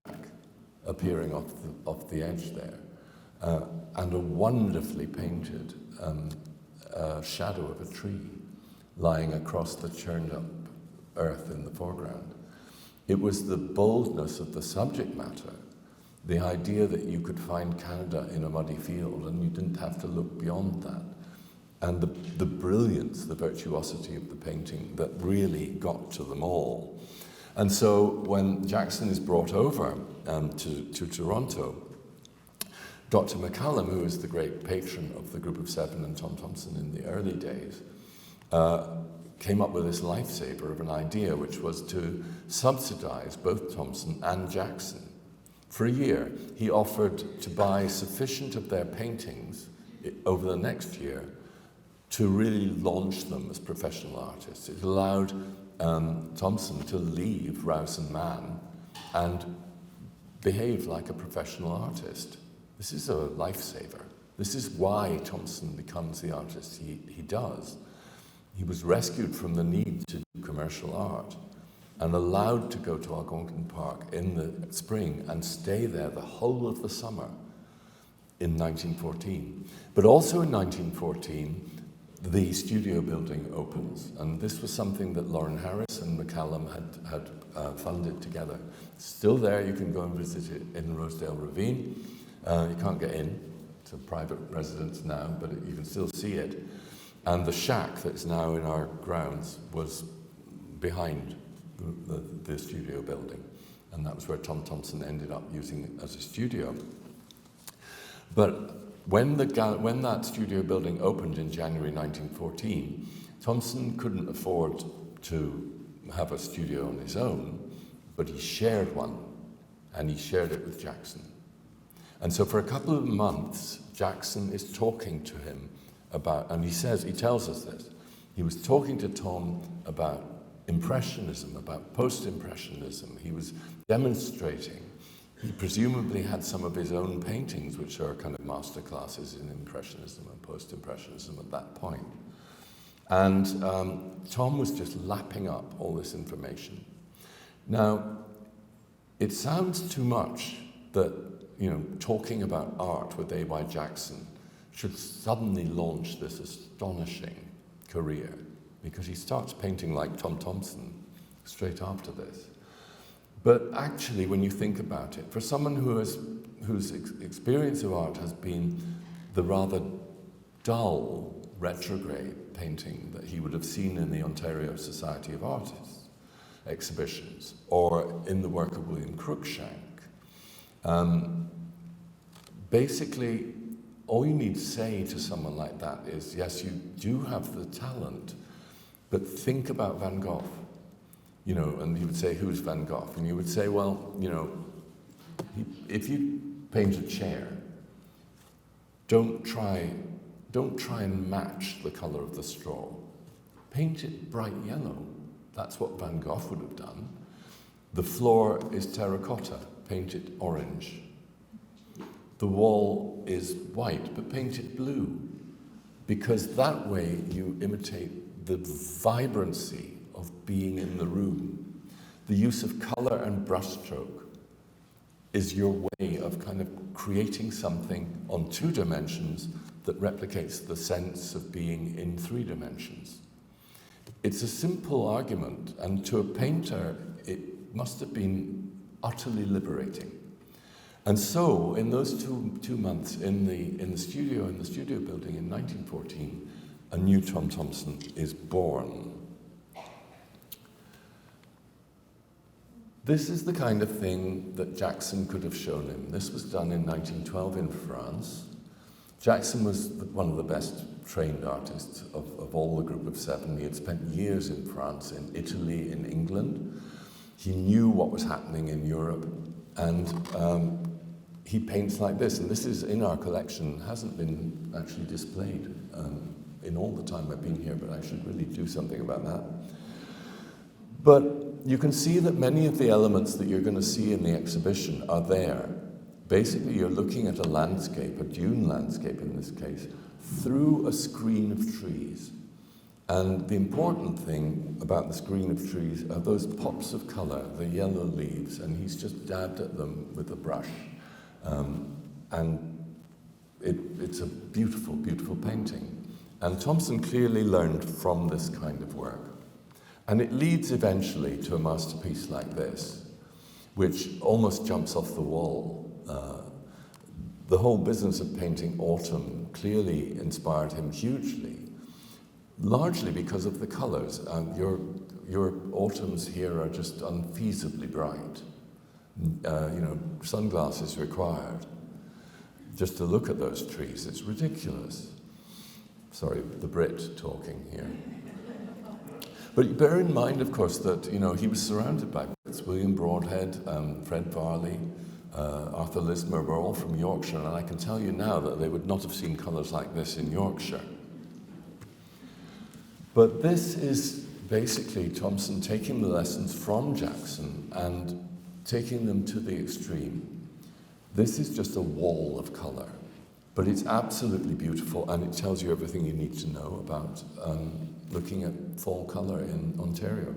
appearing off the edge there, and a wonderfully painted shadow of a tree lying across the churned up earth in the foreground. It was the boldness of the subject matter, the idea that you could find Canada in a muddy field and you didn't have to look beyond that, and the brilliance, the virtuosity of the painting that really got to them all. And so when Jackson is brought over to Toronto, Dr. McCallum, who is the great patron of the Group of Seven and Tom Thomson in the early days, came up with this lifesaver of an idea, which was to subsidize both Thomson and Jackson. For a year, he offered to buy sufficient of their paintings over the next year to really launch them as professional artists. It allowed Thomson to leave Rouse and Mann and behave like a professional artist. This is a lifesaver. This is why Thomson becomes the artist he does. He was rescued from the need to do commercial art and allowed to go to Algonquin Park in the spring and stay there the whole of the summer in 1914. But also in 1914, the studio building opens, and this was something that Lauren Harris and McCallum had funded together. It's still there, you can go and visit it in Rosedale Ravine. You can't get in, it's a private residence now, but you can still see it. And the shack that's now in our grounds was behind the studio building, and that was where Tom Thomson ended up using it as a studio. But when that studio building opened in January 1914, Thomson couldn't afford to have a studio on his own, but he shared one, and he shared it with Jackson. And so for a couple of months, Jackson is talking to him about, and he tells us this, he was talking to Tom about Impressionism, about post-Impressionism. He was demonstrating. He presumably had some of his own paintings, which are kind of masterclasses in Impressionism and post-Impressionism at that point. And Tom was just lapping up all this information. Now, it sounds too much that, talking about art with A.Y. Jackson should suddenly launch this astonishing career, because he starts painting like Tom Thomson straight after this. But actually, when you think about it, for someone whose experience of art has been the rather dull, retrograde painting that he would have seen in the Ontario Society of Artists exhibitions, or in the work of William Cruikshank, basically, all you need to say to someone like that is, yes, you do have the talent, but think about Van Gogh. And he would say, who's Van Gogh? And you would say, well, if you paint a chair, don't try and match the color of the straw. Paint it bright yellow. That's what Van Gogh would have done. The floor is terracotta. Paint it orange. The wall is white, but paint it blue. Because that way you imitate the vibrancy of being in the room. The use of color and brushstroke is your way of kind of creating something on 2 dimensions that replicates the sense of being in 3 dimensions. It's a simple argument, and to a painter, it must have been utterly liberating. And so, in those two months in the studio building in 1914, a new Tom Thomson is born. This is the kind of thing that Jackson could have shown him. This was done in 1912 in France. Jackson was one of the best trained artists of all the Group of Seven. He had spent years in France, in Italy, in England. He knew what was happening in Europe, and he paints like this, and this is in our collection, hasn't been actually displayed in all the time I've been here, but I should really do something about that. But you can see that many of the elements that you're going to see in the exhibition are there. Basically, you're looking at a landscape, a dune landscape in this case, through a screen of trees. And the important thing about the screen of trees are those pops of colour, the yellow leaves, and he's just dabbed at them with a brush. And it's a beautiful, beautiful painting. And Thomson clearly learned from this kind of work. And it leads eventually to a masterpiece like this, which almost jumps off the wall. The whole business of painting autumn clearly inspired him hugely, largely because of the colours. Your autumns here are just unfeasibly bright. Sunglasses required. Just to look at those trees, it's ridiculous. Sorry, the Brit talking here. But bear in mind, of course, that he was surrounded by Brits. William Broadhead, Fred Varley, Arthur Lismer were all from Yorkshire, and I can tell you now that they would not have seen colours like this in Yorkshire. But this is basically Thomson taking the lessons from Jackson and taking them to the extreme. This is just a wall of colour, but it's absolutely beautiful, and it tells you everything you need to know about looking at fall colour in Ontario.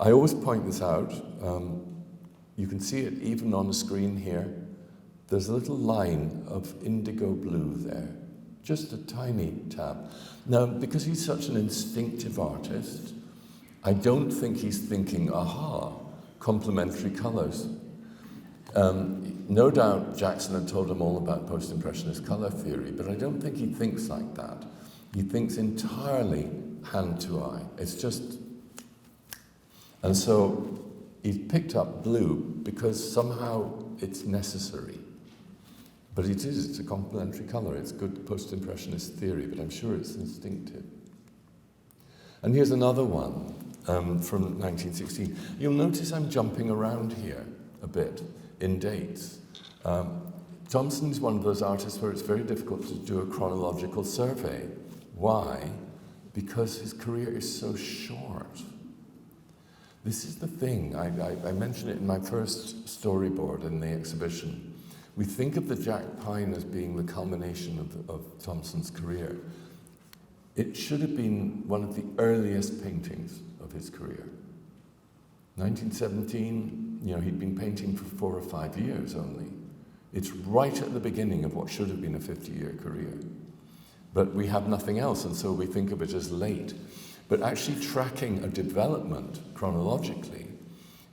I always point this out. You can see it even on the screen here. There's a little line of indigo blue there, just a tiny tab. Now, because he's such an instinctive artist, I don't think he's thinking, aha, complementary colours. No doubt Jackson had told him all about post-impressionist colour theory, but I don't think he thinks like that. He thinks entirely hand to eye. It's just... And so he picked up blue because somehow it's necessary. But it's a complementary colour. It's good post-impressionist theory, but I'm sure it's instinctive. And here's another one from 1916. You'll notice I'm jumping around here a bit in dates. Thomson is one of those artists where it's very difficult to do a chronological survey. Why? Because his career is so short. This is the thing. I mentioned it in my first storyboard in the exhibition. We think of the Jack Pine as being the culmination of Thomson's career. It should have been one of the earliest paintings of his career. 1917, he'd been painting for 4 or 5 years only. It's right at the beginning of what should have been a 50-year career. But we have nothing else, and so we think of it as late. But actually tracking a development chronologically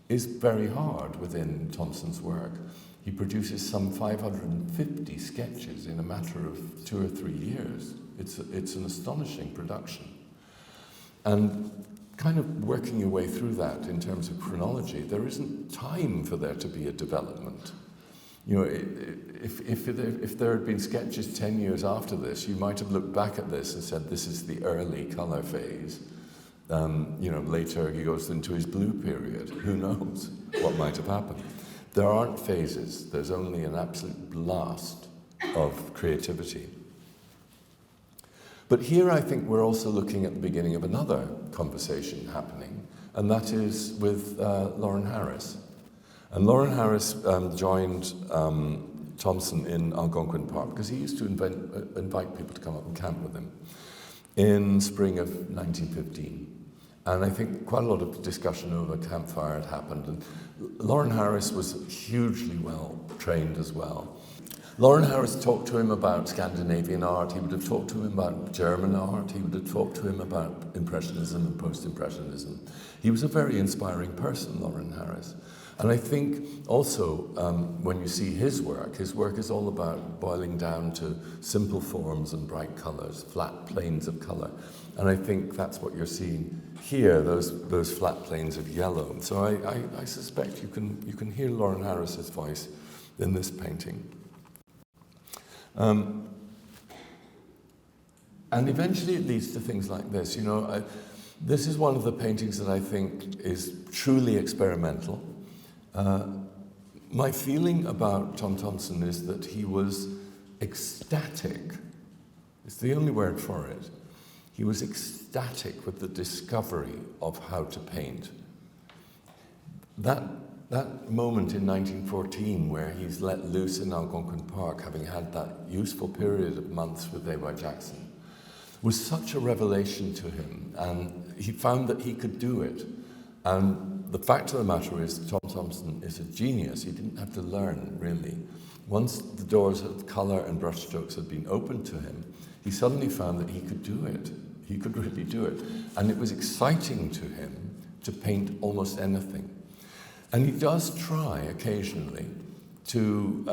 is very hard within Thomson's work. He produces some 550 sketches in a matter of 2 or 3 years. It's an astonishing production. And kind of working your way through that in terms of chronology, there isn't time for there to be a development. If there had been sketches 10 years after this, you might have looked back at this and said, this is the early colour phase. Later he goes into his blue period. Who knows what might have happened? There aren't phases. There's only an absolute blast of creativity. But here I think we're also looking at the beginning of another conversation happening, and that is with Lauren Harris. And Lauren Harris joined Thomson in Algonquin Park because he used to invite people to come up and camp with him in spring of 1915. And I think quite a lot of discussion over campfire had happened. And Lauren Harris was hugely well trained as well. Lauren Harris talked to him about Scandinavian art. He would have talked to him about German art. He would have talked to him about Impressionism and Post-Impressionism. He was a very inspiring person, Lauren Harris. And I think also when you see his work is all about boiling down to simple forms and bright colours, flat planes of colour. And I think that's what you're seeing here, those flat planes of yellow. So I suspect you can hear Lauren Harris's voice in this painting. And eventually it leads to things like this. This is one of the paintings that I think is truly experimental. My feeling about Tom Thomson is that he was ecstatic. It's the only word for it. He was ecstatic with the discovery of how to paint. That moment in 1914 where he's let loose in Algonquin Park, having had that useful period of months with A.Y. Jackson, was such a revelation to him, and he found that he could do it. And the fact of the matter is, Tom Thomson is a genius. He didn't have to learn, really. Once the doors of colour and brushstrokes had been opened to him, he suddenly found that he could do it. He could really do it. And it was exciting to him to paint almost anything. And he does try occasionally to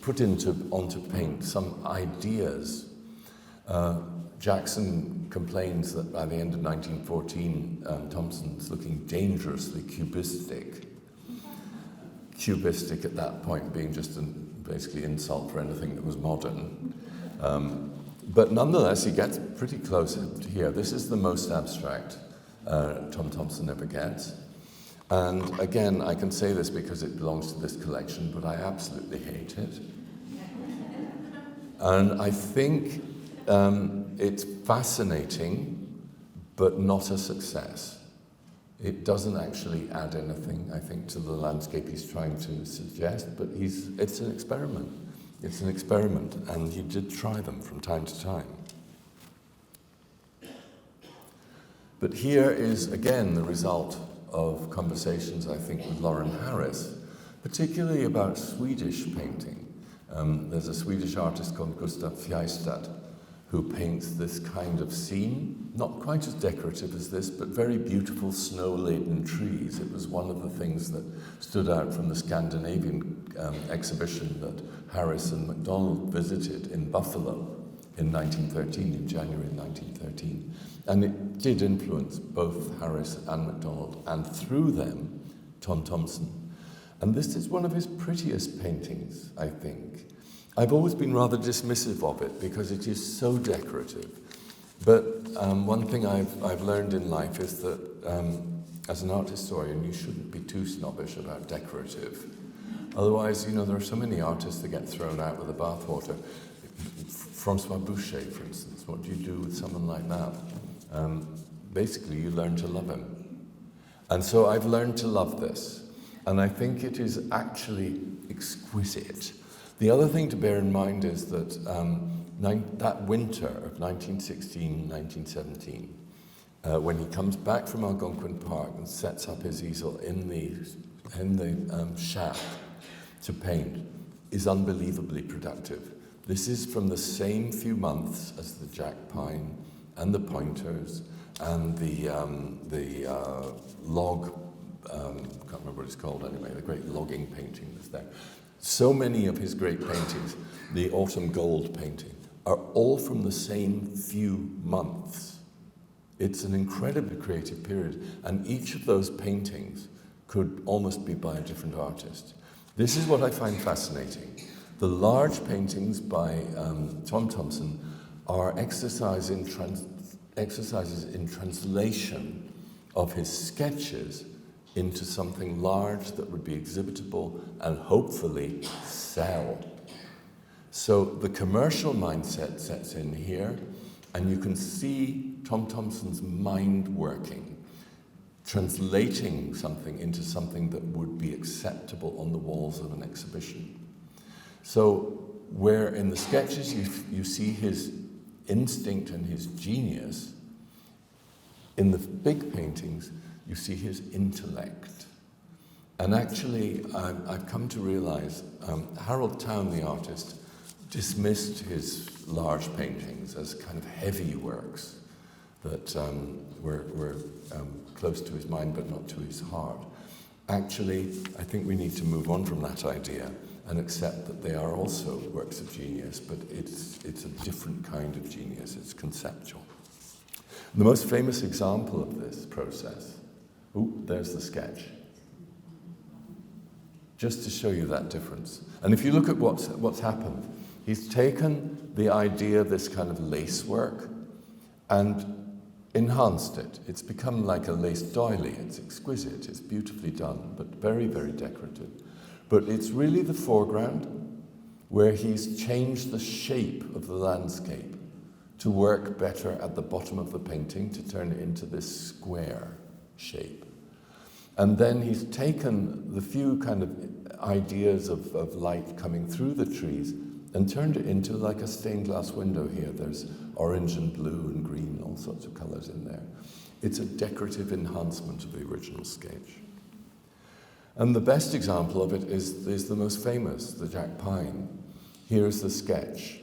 put onto paint some ideas. Jackson complains that by the end of 1914, Thomson's looking dangerously cubistic. Cubistic at that point being just basically insult for anything that was modern. But nonetheless, he gets pretty close here. This is the most abstract Tom Thomson ever gets. And again, I can say this because it belongs to this collection, but I absolutely hate it. And I think it's fascinating, but not a success. It doesn't actually add anything, I think, to the landscape he's trying to suggest, but it's an experiment. It's an experiment, and he did try them from time to time. But here is, again, the result of conversations, I think, with Lauren Harris, particularly about Swedish painting. There's a Swedish artist called Gustav Fjärstad who paints this kind of scene, not quite as decorative as this, but very beautiful snow-laden trees. It was one of the things that stood out from the Scandinavian exhibition that Harris and McDonald visited in Buffalo in 1913, in January 1913. And it did influence both Harris and McDonald, and through them, Tom Thomson. And this is one of his prettiest paintings, I think. I've always been rather dismissive of it because it is so decorative. But one thing I've learned in life is that as an art historian, you shouldn't be too snobbish about decorative. Otherwise, there are so many artists that get thrown out with the bathwater. Francois Boucher, for instance, what do you do with someone like that? Basically, you learn to love him. And so I've learned to love this. And I think it is actually exquisite. The other thing to bear in mind is that that winter of 1916, 1917, when he comes back from Algonquin Park and sets up his easel in the shack to paint, is unbelievably productive. This is from the same few months as the jack pine and the pointers and the log, can't remember what it's called anyway, the great logging painting that's there. So many of his great paintings, the autumn gold painting, are all from the same few months. It's an incredibly creative period, and each of those paintings could almost be by a different artist. This is what I find fascinating. The large paintings by Tom Thomson are exercises in translation of his sketches into something large that would be exhibitable and hopefully sell. So the commercial mindset sets in here, and you can see Tom Thomson's mind working, translating something into something that would be acceptable on the walls of an exhibition. So where in the sketches you see his instinct and his genius, in the big paintings you see his intellect. And actually, I've come to realize Harold Town, the artist, dismissed his large paintings as kind of heavy works that were close to his mind but not to his heart. Actually, I think we need to move on from that idea and accept that they are also works of genius, but it's a different kind of genius, it's conceptual. The most famous example of this process, there's the sketch. Just to show you that difference. And if you look at what's happened, he's taken the idea of this kind of lace work and enhanced it. It's become like a lace doily. It's exquisite, it's beautifully done, but very, very decorative. But it's really the foreground where he's changed the shape of the landscape to work better at the bottom of the painting, to turn it into this square shape. And then he's taken the few kind of ideas of light coming through the trees and turned it into like a stained glass window here. There's orange and blue and green, all sorts of colors in there. It's a decorative enhancement of the original sketch. And the best example of it is the most famous, the Jack Pine. Here's the sketch.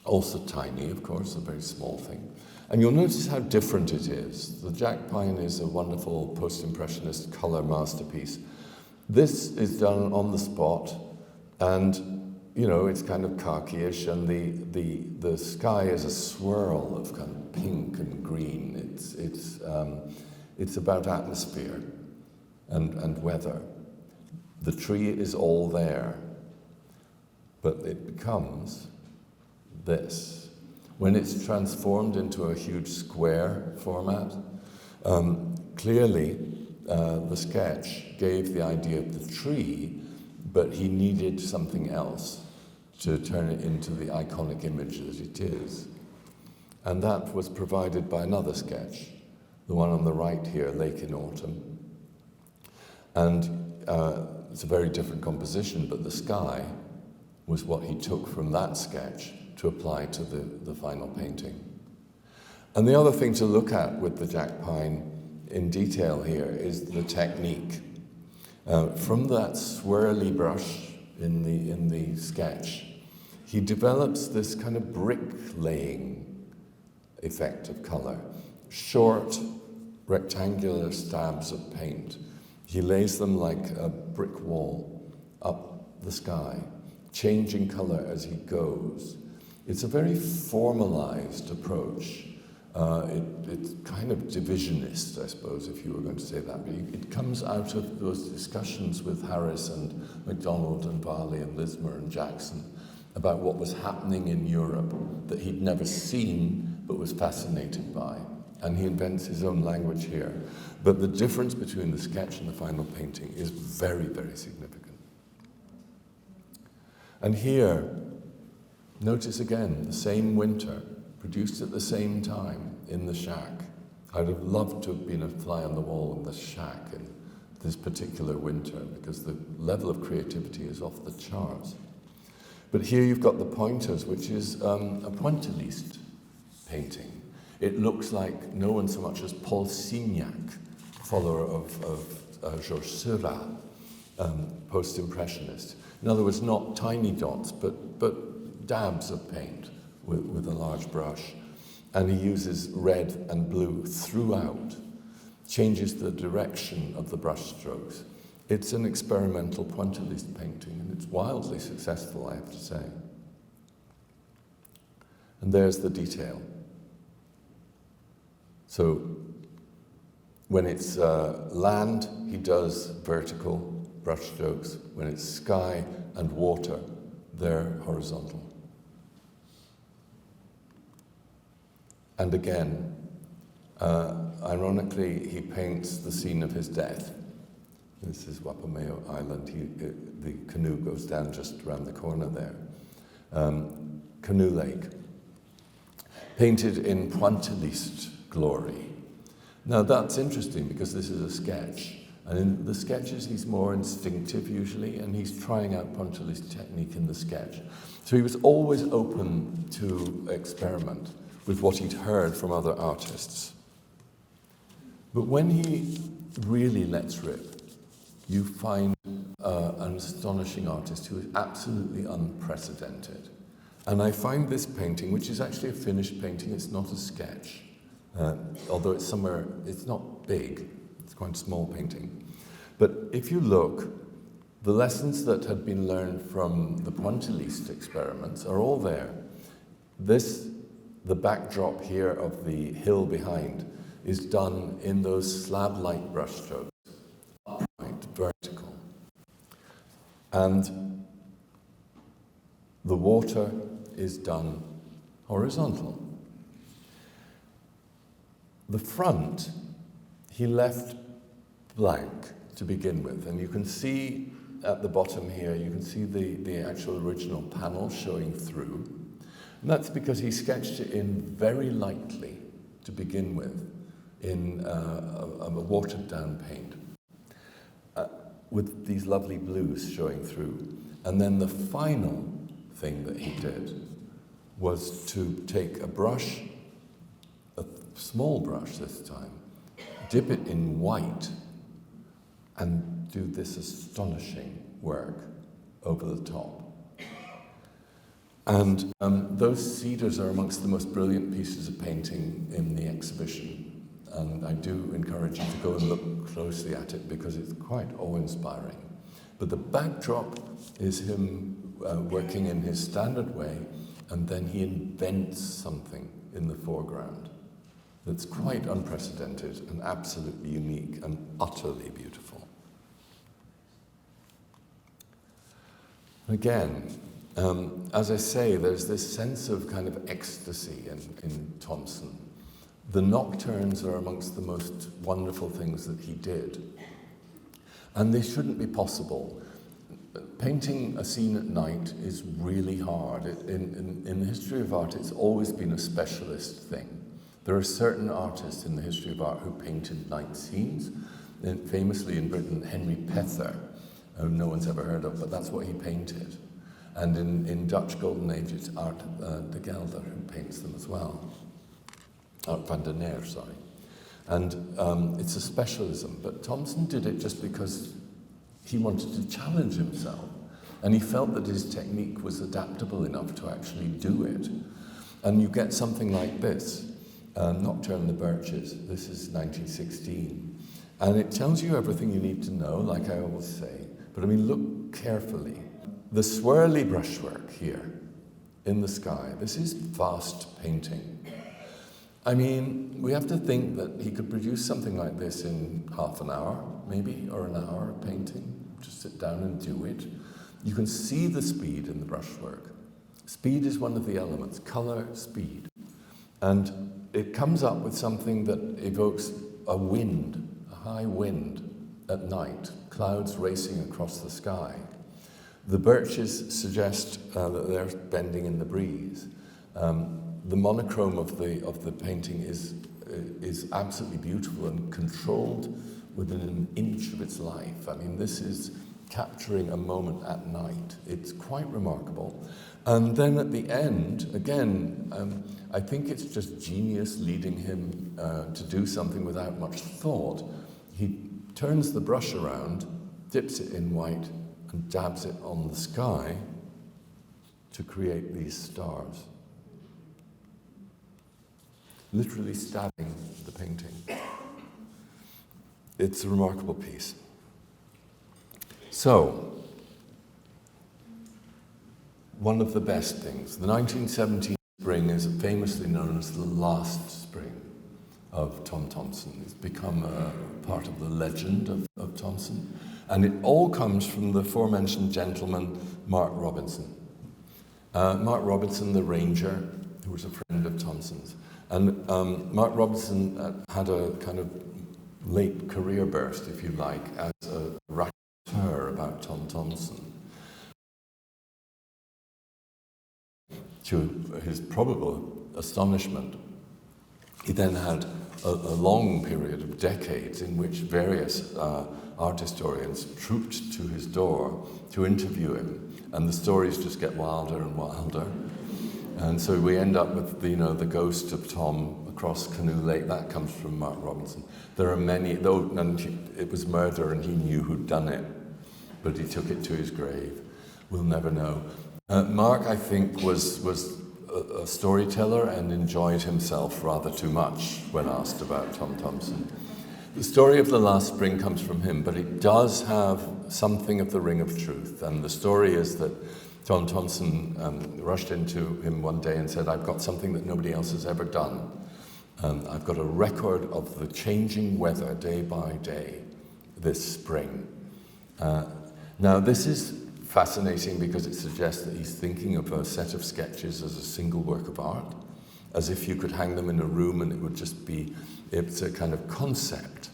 Also tiny, of course, a very small thing. And you'll notice how different it is. The Jack Pine is a wonderful post-impressionist color masterpiece. This is done on the spot, and you know, it's kind of khaki-ish, and the sky is a swirl of kind of pink and green. It's about atmosphere and weather. The tree is all there, but it becomes this. When it's transformed into a huge square format, clearly the sketch gave the idea of the tree, but he needed something else to turn it into the iconic image that it is. And that was provided by another sketch, the one on the right here, Lake in Autumn. And it's a very different composition, but the sky was what he took from that sketch to apply to the final painting. And the other thing to look at with the Jack Pine in detail here is the technique. From that swirly brush in the sketch, he develops this kind of bricklaying effect of color. Short, rectangular stabs of paint. He lays them like a brick wall up the sky, changing color as he goes. It's a very formalized approach. It's kind of divisionist, I suppose, if you were going to say that. But it comes out of those discussions with Harris and MacDonald and Varley and Lismer and Jackson about what was happening in Europe that he'd never seen but was fascinated by. And he invents his own language here. But the difference between the sketch and the final painting is very, very significant. And here, notice again, the same winter, produced at the same time in the shack. I'd have loved to have been a fly on the wall in the shack in this particular winter because the level of creativity is off the charts. But here you've got the Pointers, which is a pointilliste painting. It looks like no one so much as Paul Signac, follower of Georges Seurat, post-impressionist. In other words, not tiny dots, but dabs of paint with a large brush. And he uses red and blue throughout, changes the direction of the brush strokes. It's an experimental pointilliste painting, and it's wildly successful, I have to say. And there's the detail. So when it's land, he does vertical brush strokes. When it's sky and water, they're horizontal. And again, ironically, he paints the scene of his death. This is Wapomeo Island. The canoe goes down just around the corner there. Canoe Lake. Painted in pointilliste glory. Now that's interesting because this is a sketch. And in the sketches, he's more instinctive usually, and he's trying out pointilliste technique in the sketch. So he was always open to experiment with what he'd heard from other artists. But when he really lets rip, you find an astonishing artist who is absolutely unprecedented. And I find this painting, which is actually a finished painting, it's not a sketch, although it's somewhere, it's not big, it's quite a small painting. But if you look, the lessons that had been learned from the pointilliste experiments are all there. The backdrop here of the hill behind is done in those slab-like brushstrokes, upright, vertical. And the water is done horizontal. The front, he left blank to begin with, and you can see at the bottom here, you can see the actual original panel showing through. And that's because he sketched it in very lightly to begin with, in a watered down paint, with these lovely blues showing through. And then the final thing that he did was to take a brush, a small brush this time, dip it in white, and do this astonishing work over the top. And those cedars are amongst the most brilliant pieces of painting in the exhibition. And I do encourage you to go and look closely at it because it's quite awe-inspiring. But the backdrop is him working in his standard way, and then he invents something in the foreground that's quite unprecedented and absolutely unique and utterly beautiful. Again, as I say, there's this sense of kind of ecstasy in Thomson. The nocturnes are amongst the most wonderful things that he did. And they shouldn't be possible. Painting a scene at night is really hard. In the history of art, it's always been a specialist thing. There are certain artists in the history of art who painted night scenes. Famously in Britain, Henry Pether, who no one's ever heard of, but that's what he painted. And in Dutch Golden Age, it's Art de Gelder who paints them as well. Art van der Neer, sorry. And it's a specialism, but Thomson did it just because he wanted to challenge himself. And he felt that his technique was adaptable enough to actually do it. And you get something like this, Nocturne in the Birches. This is 1916. And it tells you everything you need to know, like I always say. But I mean, look carefully. The swirly brushwork here in the sky, this is fast painting. I mean, we have to think that he could produce something like this in half an hour, maybe, or an hour of painting. Just sit down and do it. You can see the speed in the brushwork. Speed is one of the elements, color, speed. And it comes up with something that evokes a wind, a high wind at night, clouds racing across the sky. The birches suggest that they're bending in the breeze. The monochrome of the painting is absolutely beautiful and controlled within an inch of its life. I mean, this is capturing a moment at night. It's quite remarkable. And then at the end, again, I think it's just genius leading him to do something without much thought. He turns the brush around, dips it in white, and dabs it on the sky to create these stars. Literally stabbing the painting. It's a remarkable piece. So, one of the best things, the 1917 spring is famously known as the last spring of Tom Thomson. It's become a part of the legend of Thomson. And it all comes from the aforementioned gentleman, Mark Robinson. Mark Robinson, the ranger, who was a friend of Thomson's. And Mark Robinson had a kind of late career burst, if you like, as a raconteur about Tom Thomson. To his probable astonishment, he then had a long period of decades in which various art historians trooped to his door to interview him, and the stories just get wilder and wilder. And so we end up with, the ghost of Tom across Canoe Lake. That comes from Mark Robinson. There are many, it was murder and he knew who'd done it, but he took it to his grave. We'll never know. Mark, I think, was a storyteller and enjoyed himself rather too much when asked about Tom Thomson. The story of the last spring comes from him, but it does have something of the ring of truth. And the story is that Tom Thomson rushed into him one day and said, "I've got something that nobody else has ever done. I've got a record of the changing weather day by day this spring." Now, this is fascinating because it suggests that he's thinking of a set of sketches as a single work of art. as if you could hang them in a room and it would just be, it's a kind of concept.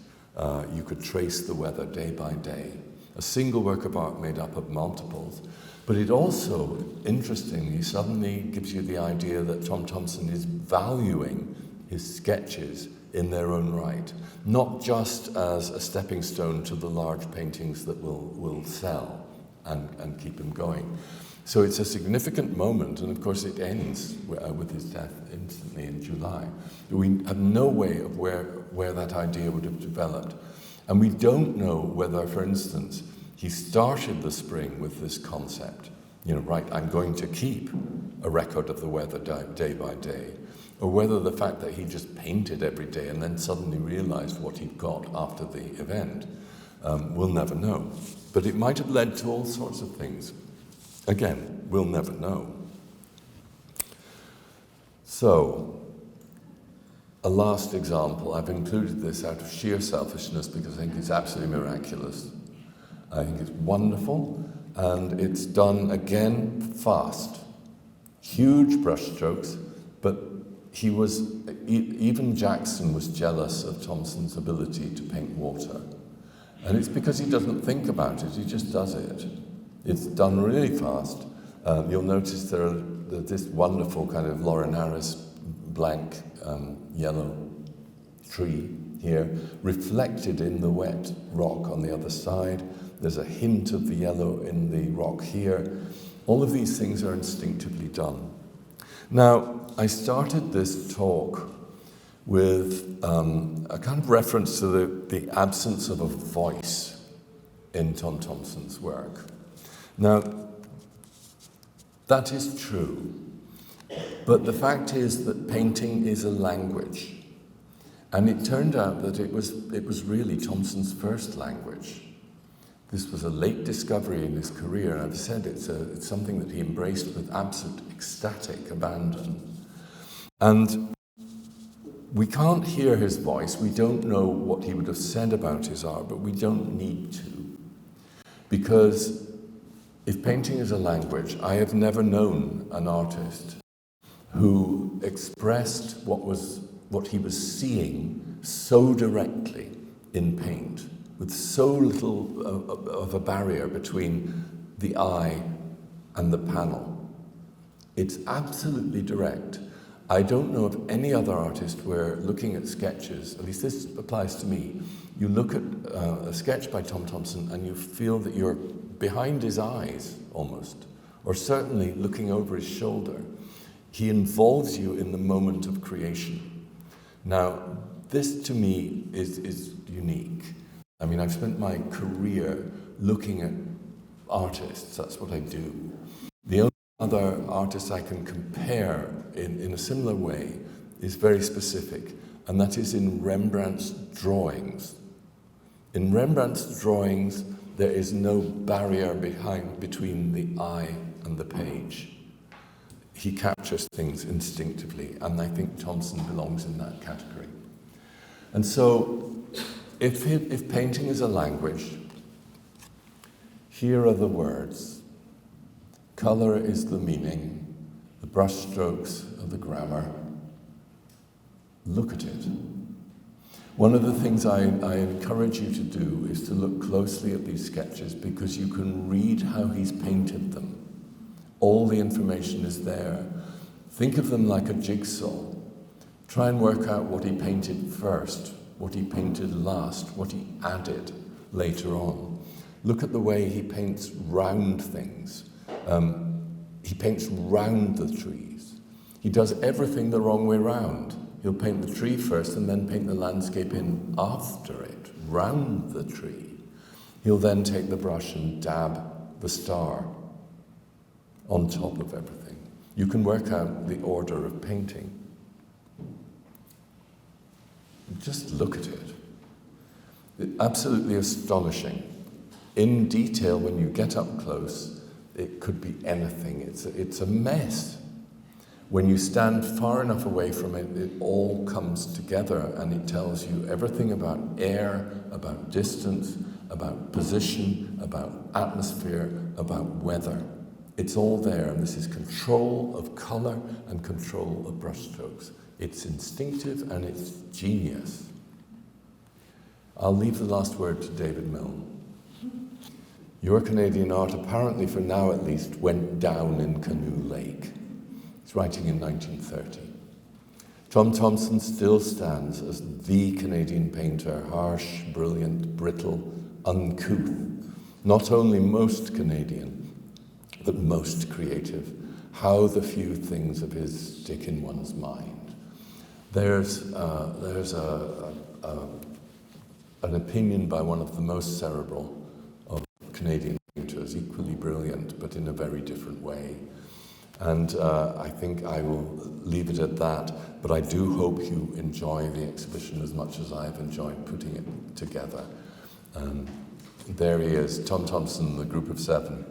You could trace the weather day by day. A single work of art made up of multiples. But it also, interestingly, suddenly gives you the idea that Tom Thomson is valuing his sketches in their own right, not just as a stepping stone to the large paintings that will sell and keep him going. So it's a significant moment, and of course it ends with his death instantly in July. We have no way of where that idea would have developed. And we don't know whether, for instance, he started the spring with this concept, right, I'm going to keep a record of the weather day by day, or whether the fact that he just painted every day and then suddenly realized what he'd got after the event, we'll never know. But it might have led to all sorts of things. Again, we'll never know. So, a last example. I've included this out of sheer selfishness because I think it's absolutely miraculous. I think it's wonderful, and it's done again fast. Huge brushstrokes, but even Jackson was jealous of Thomson's ability to paint water. And it's because he doesn't think about it, he just does it. It's done really fast. You'll notice there's this wonderful kind of Laurinaris blank yellow tree here, reflected in the wet rock on the other side. There's a hint of the yellow in the rock here. All of these things are instinctively done. Now, I started this talk with a kind of reference to the absence of a voice in Tom Thomson's work. Now, that is true, but the fact is that painting is a language, and it turned out that it was really Thomson's first language. This was a late discovery in his career, and I've said it's something that he embraced with absolute ecstatic abandon. And we can't hear his voice, we don't know what he would have said about his art, but we don't need to. Because if painting is a language, I have never known an artist who expressed what he was seeing so directly in paint, with so little of a barrier between the eye and the panel. It's absolutely direct. I don't know of any other artist where looking at sketches, at least this applies to me, you look at a sketch by Tom Thomson and you feel that you're behind his eyes almost, or certainly looking over his shoulder. He involves you in the moment of creation. Now, this to me is unique. I mean, I've spent my career looking at artists, that's what I do. The only other artist I can compare in a similar way is very specific, and that is in Rembrandt's drawings. In Rembrandt's drawings, there is no barrier between the eye and the page. He captures things instinctively, and I think Thomson belongs in that category. And so, if painting is a language, here are the words. Colour is the meaning, the brushstrokes are the grammar. Look at it. One of the things I encourage you to do is to look closely at these sketches because you can read how he's painted them. All the information is there. Think of them like a jigsaw. Try and work out what he painted first, what he painted last, what he added later on. Look at the way he paints round things. He paints round the trees. He does everything the wrong way round. He'll paint the tree first and then paint the landscape in after it, round the tree. He'll then take the brush and dab the star on top of everything. You can work out the order of painting. Just look at it. It's absolutely astonishing. In detail, when you get up close, it could be anything. It's a mess. When you stand far enough away from it, it all comes together and it tells you everything about air, about distance, about position, about atmosphere, about weather. It's all there, and this is control of colour and control of brushstrokes. It's instinctive and it's genius. I'll leave the last word to David Milne. Your Canadian art, apparently for now at least, went down in Canoe Lake. He's writing in 1930. Tom Thomson still stands as the Canadian painter, harsh, brilliant, brittle, uncouth, not only most Canadian, but most creative. How the few things of his stick in one's mind. There's an opinion by one of the most cerebral of Canadian painters, equally brilliant, but in a very different way. And I think I will leave it at that, but I do hope you enjoy the exhibition as much as I've enjoyed putting it together. There he is, Tom Thomson, the Group of Seven.